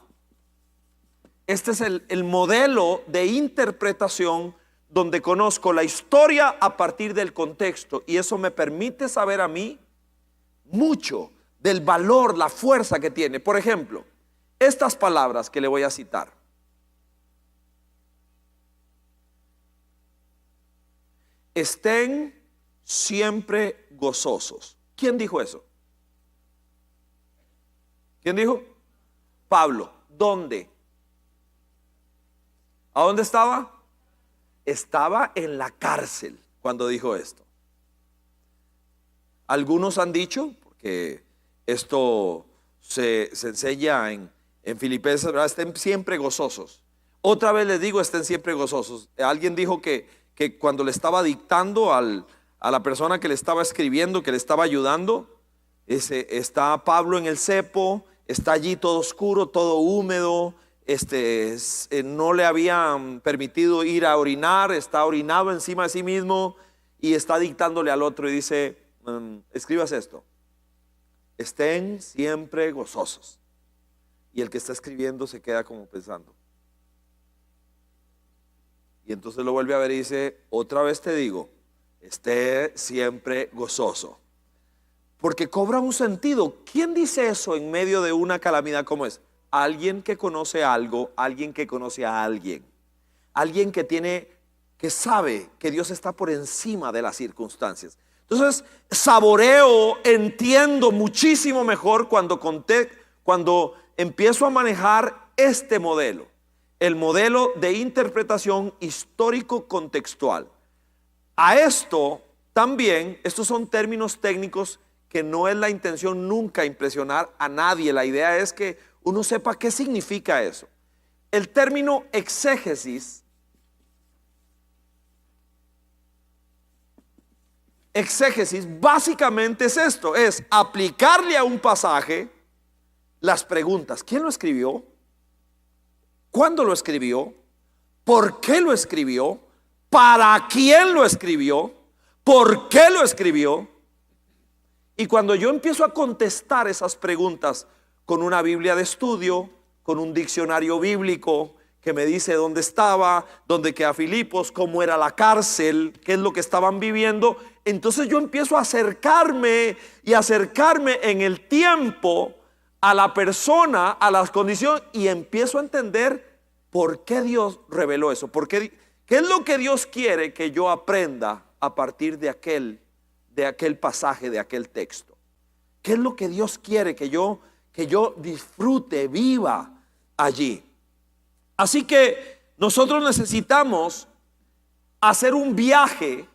Este es el modelo de interpretación donde conozco la historia a partir del contexto, y eso me permite saber a mí mucho del valor, la fuerza que tiene. Por ejemplo, estas palabras que le voy a citar. Estén siempre gozosos. ¿Quién dijo eso? ¿Quién dijo? Pablo. ¿Dónde? ¿A dónde estaba? Estaba en la cárcel cuando dijo esto. Algunos han dicho, porque esto se enseña en Filipenses, ¿verdad? Estén siempre gozosos. Otra vez les digo, estén siempre gozosos. Alguien dijo que cuando le estaba dictando a la persona que le estaba escribiendo, que le estaba ayudando, está Pablo en el cepo, está allí todo oscuro, todo húmedo, no le habían permitido ir a orinar, está orinado encima de sí mismo y está dictándole al otro y dice, escribas esto: estén siempre gozosos. Y el que está escribiendo se queda como pensando. Y entonces lo vuelve a ver y dice, otra vez te digo, esté siempre gozoso. Porque cobra un sentido. ¿Quién dice eso en medio de una calamidad como es? Alguien que conoce algo, alguien que conoce a alguien. Alguien que sabe que Dios está por encima de las circunstancias. Entonces, saboreo, entiendo muchísimo mejor cuando empiezo a manejar este modelo. El modelo de interpretación histórico-contextual. A esto también, estos son términos técnicos que no es la intención nunca impresionar a nadie. La idea es que uno sepa qué significa eso. El término exégesis básicamente es esto, es aplicarle a un pasaje las preguntas. ¿Quién lo escribió? ¿Cuándo lo escribió? ¿Por qué lo escribió? ¿Para quién lo escribió? ¿Por qué lo escribió? Y cuando yo empiezo a contestar esas preguntas con una Biblia de estudio, con un diccionario bíblico que me dice dónde estaba, dónde queda Filipos, cómo era la cárcel, qué es lo que estaban viviendo, entonces yo empiezo a acercarme en el tiempo a la persona, a las condiciones, y empiezo a entender por qué Dios reveló eso, qué es lo que Dios quiere que yo aprenda a partir de aquel pasaje, de aquel texto. ¿Qué es lo que Dios quiere que yo disfrute, viva allí? Así que nosotros necesitamos hacer un viaje.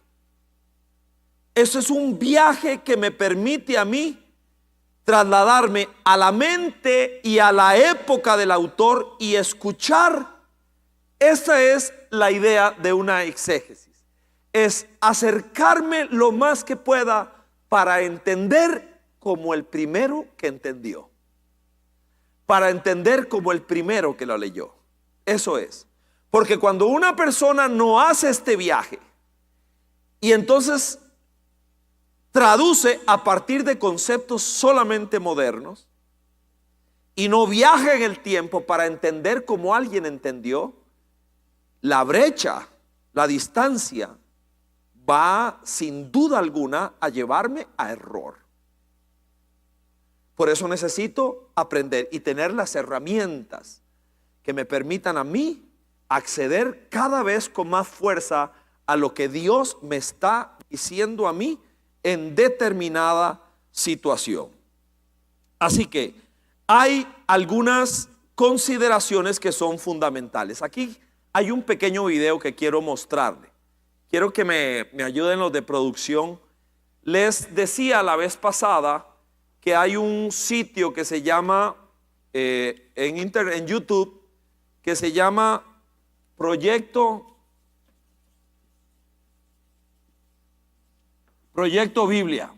Eso es un viaje que me permite a mí trasladarme a la mente y a la época del autor y escuchar. Esa es la idea de una exégesis. Es acercarme lo más que pueda para entender como el primero que entendió, para entender como el primero que lo leyó. Eso es. Porque cuando una persona no hace este viaje y entonces traduce a partir de conceptos solamente modernos y no viaja en el tiempo para entender como alguien entendió, la brecha, la distancia va sin duda alguna a llevarme a error. Por eso necesito aprender y tener las herramientas que me permitan a mí acceder cada vez con más fuerza a lo que Dios me está diciendo a mí en determinada situación. Así que hay algunas consideraciones que son fundamentales. Aquí hay un pequeño video que quiero mostrarle. Quiero que me ayuden los de producción. Les decía la vez pasada que hay un sitio que se llama en YouTube, que se llama Proyecto Biblia.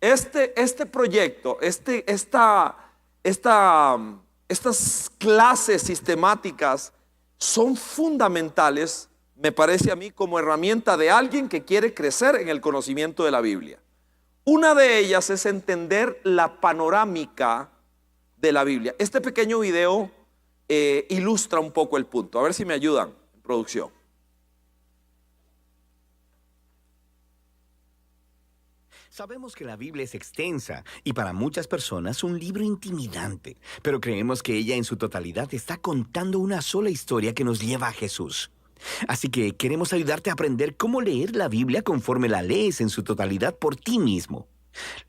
Este proyecto, estas clases sistemáticas son fundamentales, me parece a mí, como herramienta de alguien que quiere crecer en el conocimiento de la Biblia. Una de ellas es entender la panorámica de la Biblia. Este pequeño video ilustra un poco el punto. A ver si me ayudan en producción. Sabemos que la Biblia es extensa y para muchas personas un libro intimidante, pero creemos que ella en su totalidad está contando una sola historia que nos lleva a Jesús. Así que queremos ayudarte a aprender cómo leer la Biblia conforme la lees en su totalidad por ti mismo.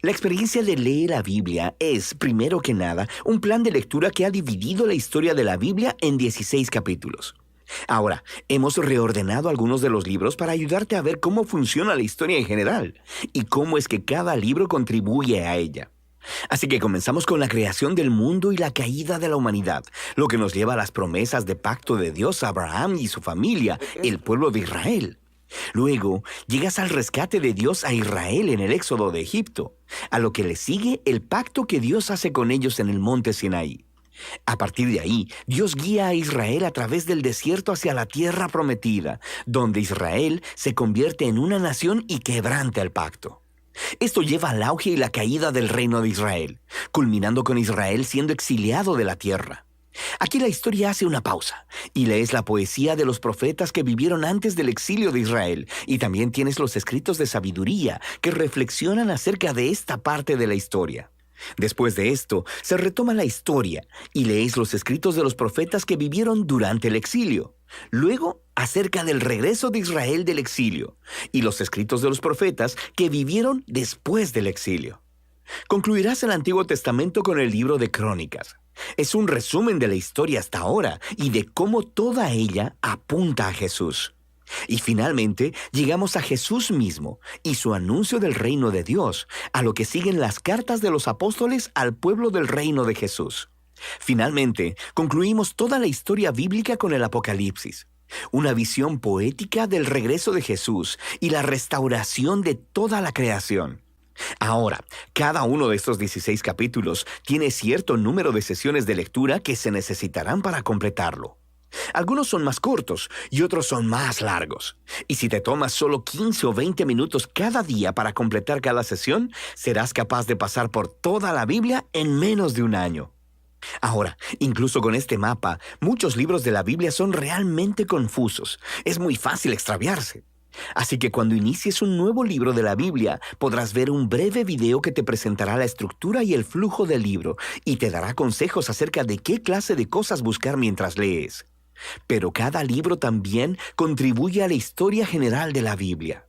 La experiencia de leer la Biblia es, primero que nada, un plan de lectura que ha dividido la historia de la Biblia en 16 capítulos. Ahora, hemos reordenado algunos de los libros para ayudarte a ver cómo funciona la historia en general y cómo es que cada libro contribuye a ella. Así que comenzamos con la creación del mundo y la caída de la humanidad, lo que nos lleva a las promesas de pacto de Dios a Abraham y su familia, el pueblo de Israel. Luego, llegas al rescate de Dios a Israel en el éxodo de Egipto, a lo que le sigue el pacto que Dios hace con ellos en el monte Sinaí. A partir de ahí, Dios guía a Israel a través del desierto hacia la tierra prometida, donde Israel se convierte en una nación y quebranta el pacto. Esto lleva al auge y la caída del reino de Israel, culminando con Israel siendo exiliado de la tierra. Aquí la historia hace una pausa y lees la poesía de los profetas que vivieron antes del exilio de Israel, y también tienes los escritos de sabiduría que reflexionan acerca de esta parte de la historia. Después de esto, se retoma la historia y lees los escritos de los profetas que vivieron durante el exilio. Luego, acerca del regreso de Israel del exilio y los escritos de los profetas que vivieron después del exilio. Concluirás el Antiguo Testamento con el libro de Crónicas. Es un resumen de la historia hasta ahora y de cómo toda ella apunta a Jesús. Y finalmente llegamos a Jesús mismo y su anuncio del reino de Dios, a lo que siguen las cartas de los apóstoles al pueblo del reino de Jesús. Finalmente, concluimos toda la historia bíblica con el Apocalipsis, una visión poética del regreso de Jesús y la restauración de toda la creación. Ahora, cada uno de estos 16 capítulos tiene cierto número de sesiones de lectura que se necesitarán para completarlo. Algunos son más cortos y otros son más largos. Y si te tomas solo 15 o 20 minutos cada día para completar cada sesión, serás capaz de pasar por toda la Biblia en menos de un año. Ahora, incluso con este mapa, muchos libros de la Biblia son realmente confusos. Es muy fácil extraviarse. Así que cuando inicies un nuevo libro de la Biblia, podrás ver un breve video que te presentará la estructura y el flujo del libro y te dará consejos acerca de qué clase de cosas buscar mientras lees. Pero cada libro también contribuye a la historia general de la Biblia.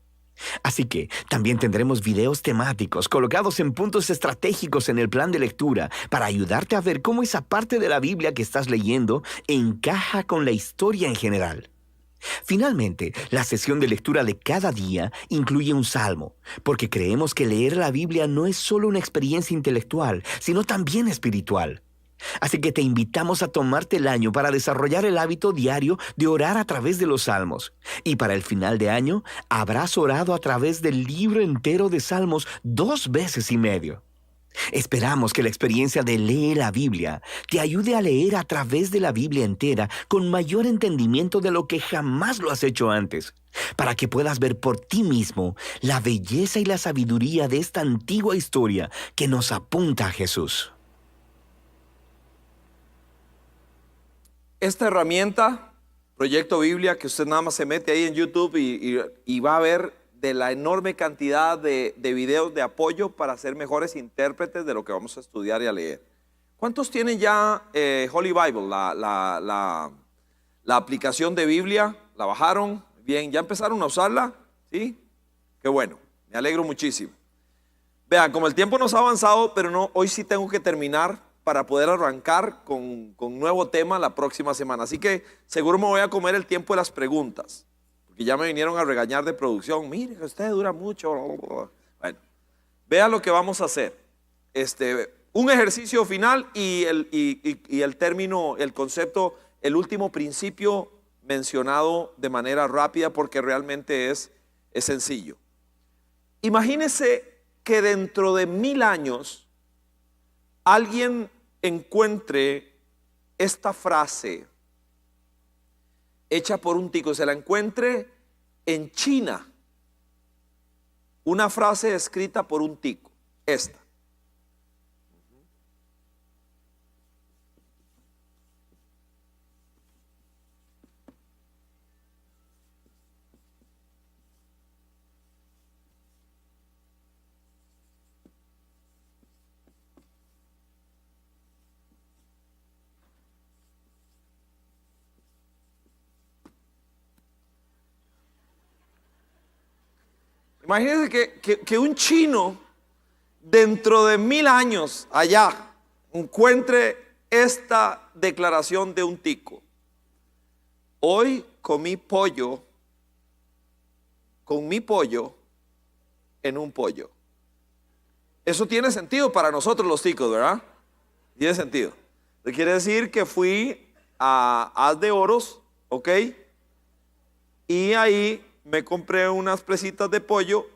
Así que también tendremos videos temáticos colocados en puntos estratégicos en el plan de lectura para ayudarte a ver cómo esa parte de la Biblia que estás leyendo encaja con la historia en general. Finalmente, la sesión de lectura de cada día incluye un salmo, porque creemos que leer la Biblia no es solo una experiencia intelectual, sino también espiritual. Así que te invitamos a tomarte el año para desarrollar el hábito diario de orar a través de los salmos. Y para el final de año, habrás orado a través del libro entero de Salmos 2 veces y medio. Esperamos que la experiencia de leer la Biblia te ayude a leer a través de la Biblia entera con mayor entendimiento de lo que jamás lo has hecho antes, para que puedas ver por ti mismo la belleza y la sabiduría de esta antigua historia que nos apunta a Jesús. Esta herramienta, Proyecto Biblia, que usted nada más se mete ahí en YouTube y va a ver de la enorme cantidad de videos de apoyo para ser mejores intérpretes de lo que vamos a estudiar y a leer. ¿Cuántos tienen ya Holy Bible, la aplicación de Biblia? ¿La bajaron? Bien, ¿ya empezaron a usarla? ¿Sí? Qué bueno, me alegro muchísimo. Vean, como el tiempo nos ha avanzado, pero no, hoy sí tengo que terminar para poder arrancar con nuevo tema la próxima semana. Así que seguro me voy a comer el tiempo de las preguntas, porque ya me vinieron a regañar de producción. Mire, usted dura mucho. Bueno, vea lo que vamos a hacer. Un ejercicio final y el término, el concepto, el último principio mencionado de manera rápida porque realmente es sencillo. Imagínese que dentro de 1000 años alguien encuentre esta frase hecha por un tico, se la encuentre en China, una frase escrita por un tico, esta. Imagínense que un chino dentro de 1000 años allá encuentre esta declaración de un tico. Hoy comí pollo con mi pollo en un pollo. Eso tiene sentido para nosotros los ticos, ¿verdad? Tiene sentido. Quiere decir que fui a Haz de Oros, ¿ok? Y ahí me compré unas presitas de pollo,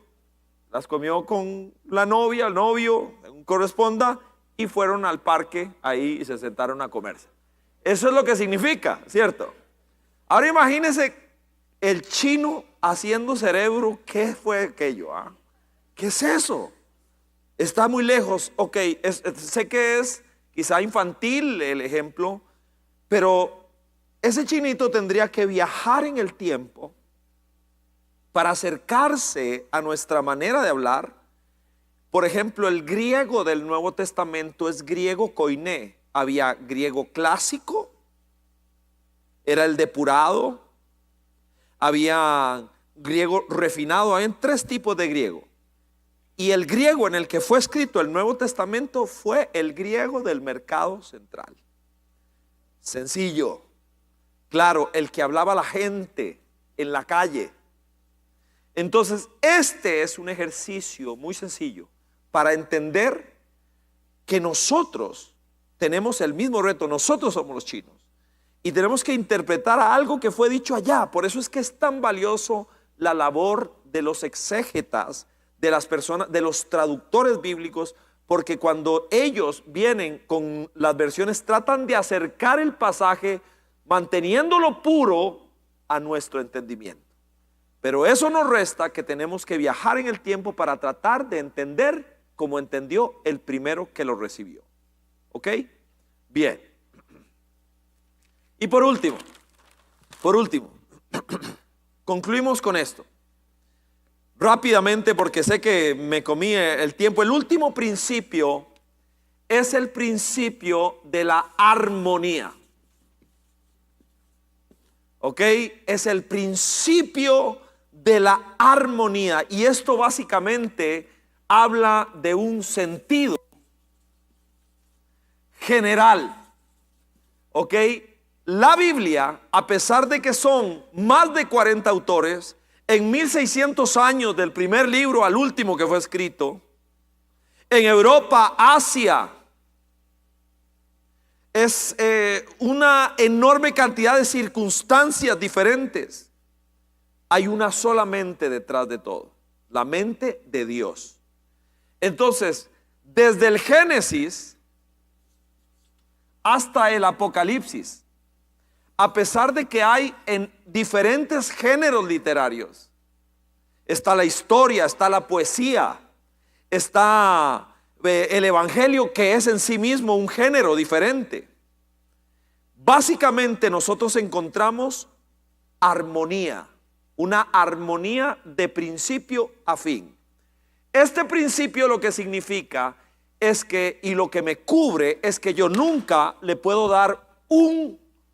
las comió con la novia, el novio, corresponda, y fueron al parque ahí y se sentaron a comerse. Eso es lo que significa, ¿cierto? Ahora imagínense el chino haciendo cerebro. ¿Qué fue aquello? ¿Qué es eso? Está muy lejos. Ok, sé que es quizá infantil el ejemplo, pero ese chinito tendría que viajar en el tiempo para acercarse a nuestra manera de hablar. Por ejemplo, el griego del Nuevo Testamento es griego koiné. Había griego clásico, era el depurado. Había griego refinado. Hay 3 tipos de griego. Y el griego en el que fue escrito el Nuevo Testamento fue el griego del mercado central. Sencillo, claro, el que hablaba la gente en la calle. Entonces, este es un ejercicio muy sencillo para entender que nosotros tenemos el mismo reto. Nosotros somos los chinos y tenemos que interpretar algo que fue dicho allá. Por eso es que es tan valioso la labor de los exégetas, de las personas, de los traductores bíblicos, porque cuando ellos vienen con las versiones tratan de acercar el pasaje manteniéndolo puro a nuestro entendimiento. Pero eso nos resta que tenemos que viajar en el tiempo para tratar de entender como entendió el primero que lo recibió. ¿Ok? Bien. Y por último, concluimos con esto. Rápidamente, porque sé que me comí el tiempo. El último principio es el principio de la armonía. ¿Ok? Es el principio de la armonía. Y esto básicamente habla de un sentido general. ¿Ok? La Biblia, a pesar de que son más de 40 autores, en 1600 años del primer libro al último que fue escrito, en Europa, Asia, es una enorme cantidad de circunstancias diferentes. Hay una sola mente detrás de todo, la mente de Dios. Entonces, desde el Génesis hasta el Apocalipsis, a pesar de que hay en diferentes géneros literarios, está la historia, está la poesía, está el Evangelio, que es en sí mismo un género diferente. Básicamente nosotros encontramos armonía, una armonía de principio a fin. Este principio lo que significa es que, y lo que me cubre, es que yo nunca le puedo dar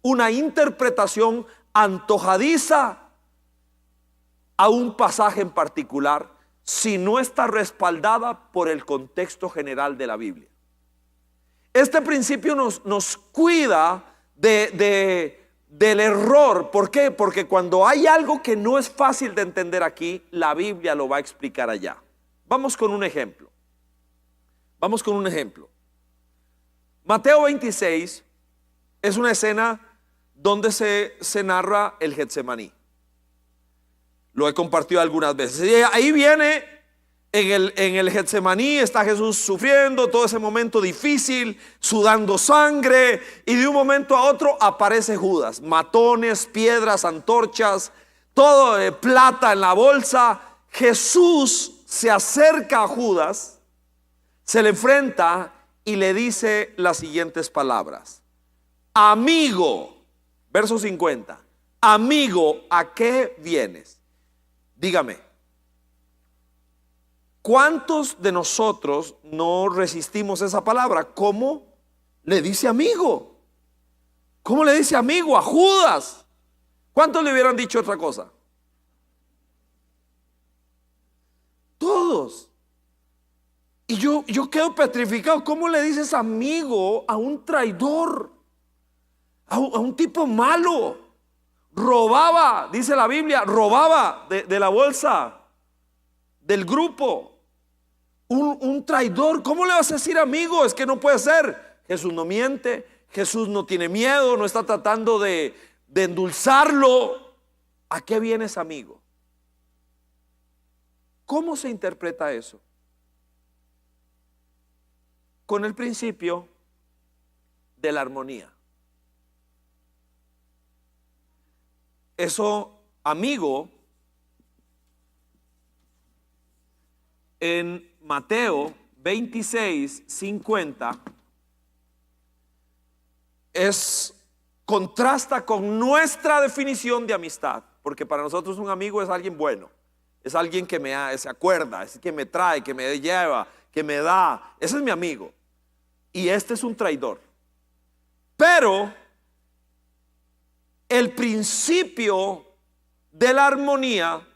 una interpretación antojadiza a un pasaje en particular si no está respaldada por el contexto general de la Biblia. Este principio nos cuida del error. ¿Por qué? Porque cuando hay algo que no es fácil de entender aquí, la Biblia lo va a explicar allá. Vamos con un ejemplo. Mateo 26 es una escena donde se narra el Getsemaní. Lo he compartido algunas veces. Y ahí viene, en el Getsemaní está Jesús sufriendo todo ese momento difícil, sudando sangre, y de un momento a otro aparece Judas. Matones, piedras, antorchas, todo de plata en la bolsa. Jesús se acerca a Judas, se le enfrenta y le dice las siguientes palabras: amigo, verso 50, amigo, ¿a qué vienes? Dígame, ¿cuántos de nosotros no resistimos esa palabra? ¿Cómo le dice amigo? ¿Cómo le dice amigo a Judas? ¿Cuántos le hubieran dicho otra cosa? Todos. Y yo quedo petrificado. ¿Cómo le dices amigo a un traidor? A un tipo malo. Robaba, dice la Biblia, robaba de la bolsa del grupo. Un traidor. ¿Cómo le vas a decir amigo? Es que no puede ser. Jesús no miente, Jesús no tiene miedo, no está tratando de endulzarlo. ¿A qué vienes, amigo? ¿Cómo se interpreta eso? Con el principio de la armonía. Eso, amigo, en Mateo 26, 50, contrasta con nuestra definición de amistad, porque para nosotros un amigo es alguien bueno, es alguien que se acuerda, es que me trae, que me lleva, que me da. Ese es mi amigo. Y este es un traidor. Pero el principio de la armonía,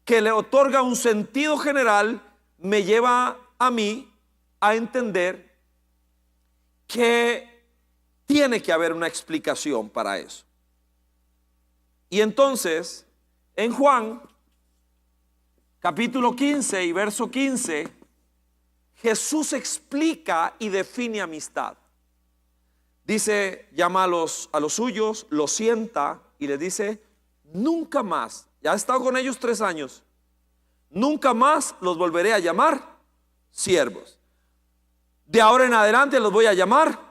que le otorga un sentido general, me lleva a mí a entender que tiene que haber una explicación para eso. Y entonces, en Juan, capítulo 15 y verso 15, Jesús explica y define amistad. Dice, llama a los suyos, los sienta y les dice: nunca más, ya he estado con ellos 3 años, nunca más los volveré a llamar siervos. De ahora en adelante los voy a llamar.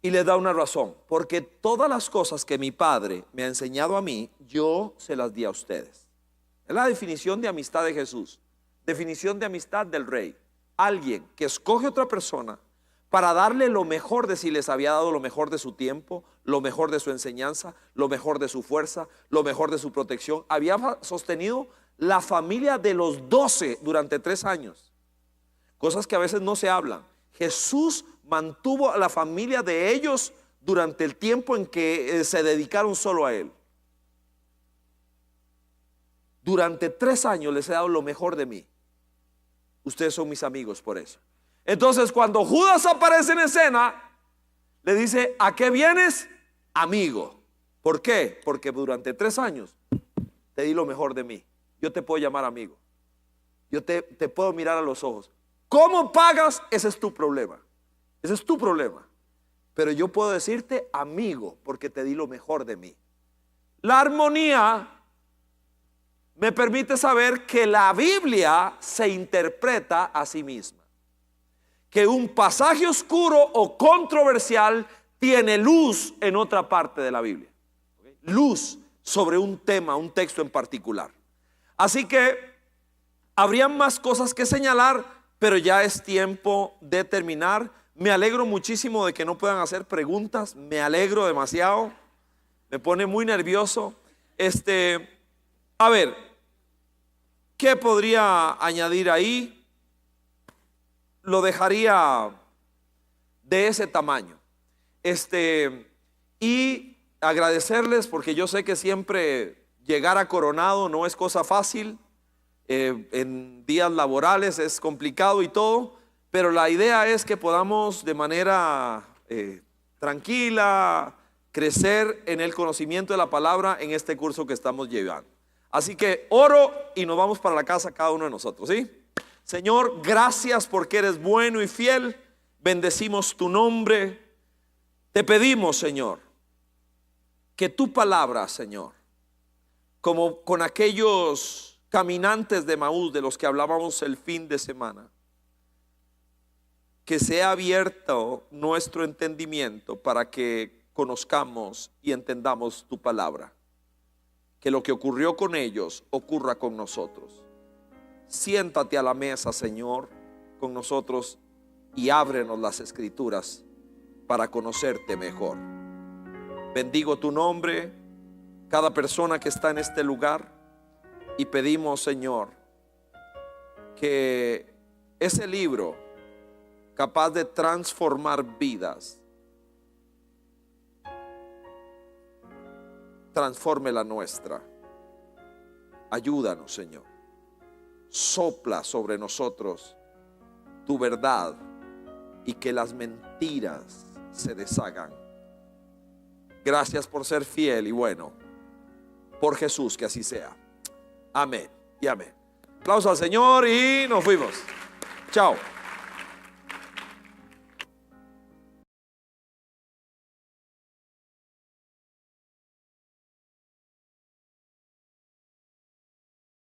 Y les da una razón: porque todas las cosas que mi Padre me ha enseñado a mí, yo se las di a ustedes. Es la definición de amistad de Jesús, definición de amistad del Rey. Alguien que escoge a otra persona para darle lo mejor de si les había dado lo mejor de su tiempo, lo mejor de su enseñanza, lo mejor de su fuerza, lo mejor de su protección. Había sostenido la familia de los 12 durante 3 años. Cosas que a veces no se hablan. Jesús mantuvo a la familia de ellos durante el tiempo en que se dedicaron solo a Él. Durante 3 años les he dado lo mejor de mí. Ustedes son mis amigos por eso. Entonces, cuando Judas aparece en escena, le dice: ¿a qué vienes, amigo? ¿Por qué? Porque durante 3 años te di lo mejor de mí. Yo te puedo llamar amigo. Yo te puedo mirar a los ojos. ¿Cómo pagas? Ese es tu problema. Ese es tu problema. pero yo puedo decirte amigo porque te di lo mejor de mí. La armonía me permite saber que la Biblia se interpreta a sí misma, que un pasaje oscuro o controversial tiene luz en otra parte de la Biblia, luz sobre un tema, un texto en particular. Así que habrían más cosas que señalar, pero ya es tiempo de terminar. Me alegro muchísimo de que no puedan hacer preguntas, me alegro demasiado, me pone muy nervioso. A ver, ¿qué podría añadir ahí? Lo dejaría de ese tamaño. Y agradecerles, porque yo sé que siempre llegar a Coronado no es cosa fácil. En días laborales es complicado y todo, pero la idea es que podamos de manera tranquila crecer en el conocimiento de la palabra en este curso que estamos llevando. Así que oro y nos vamos para la casa cada uno de nosotros, ¿sí? Señor, gracias porque eres bueno y fiel. Bendecimos tu nombre. Te pedimos, Señor, que tu palabra, Señor, como con aquellos caminantes de Emaús de los que hablábamos el fin de semana, que sea abierto nuestro entendimiento para que conozcamos y entendamos tu palabra. Que lo que ocurrió con ellos ocurra con nosotros. Siéntate a la mesa, Señor, con nosotros y ábrenos las escrituras para conocerte mejor. Bendigo tu nombre, cada persona que está en este lugar, y pedimos, Señor, que ese libro capaz de transformar vidas transforme la nuestra. Ayúdanos, Señor. Sopla sobre nosotros tu verdad y que las mentiras se deshagan. Gracias por ser fiel y bueno. Por Jesús, que así sea. Amén y amén. Aplauso al Señor y nos fuimos. Chao.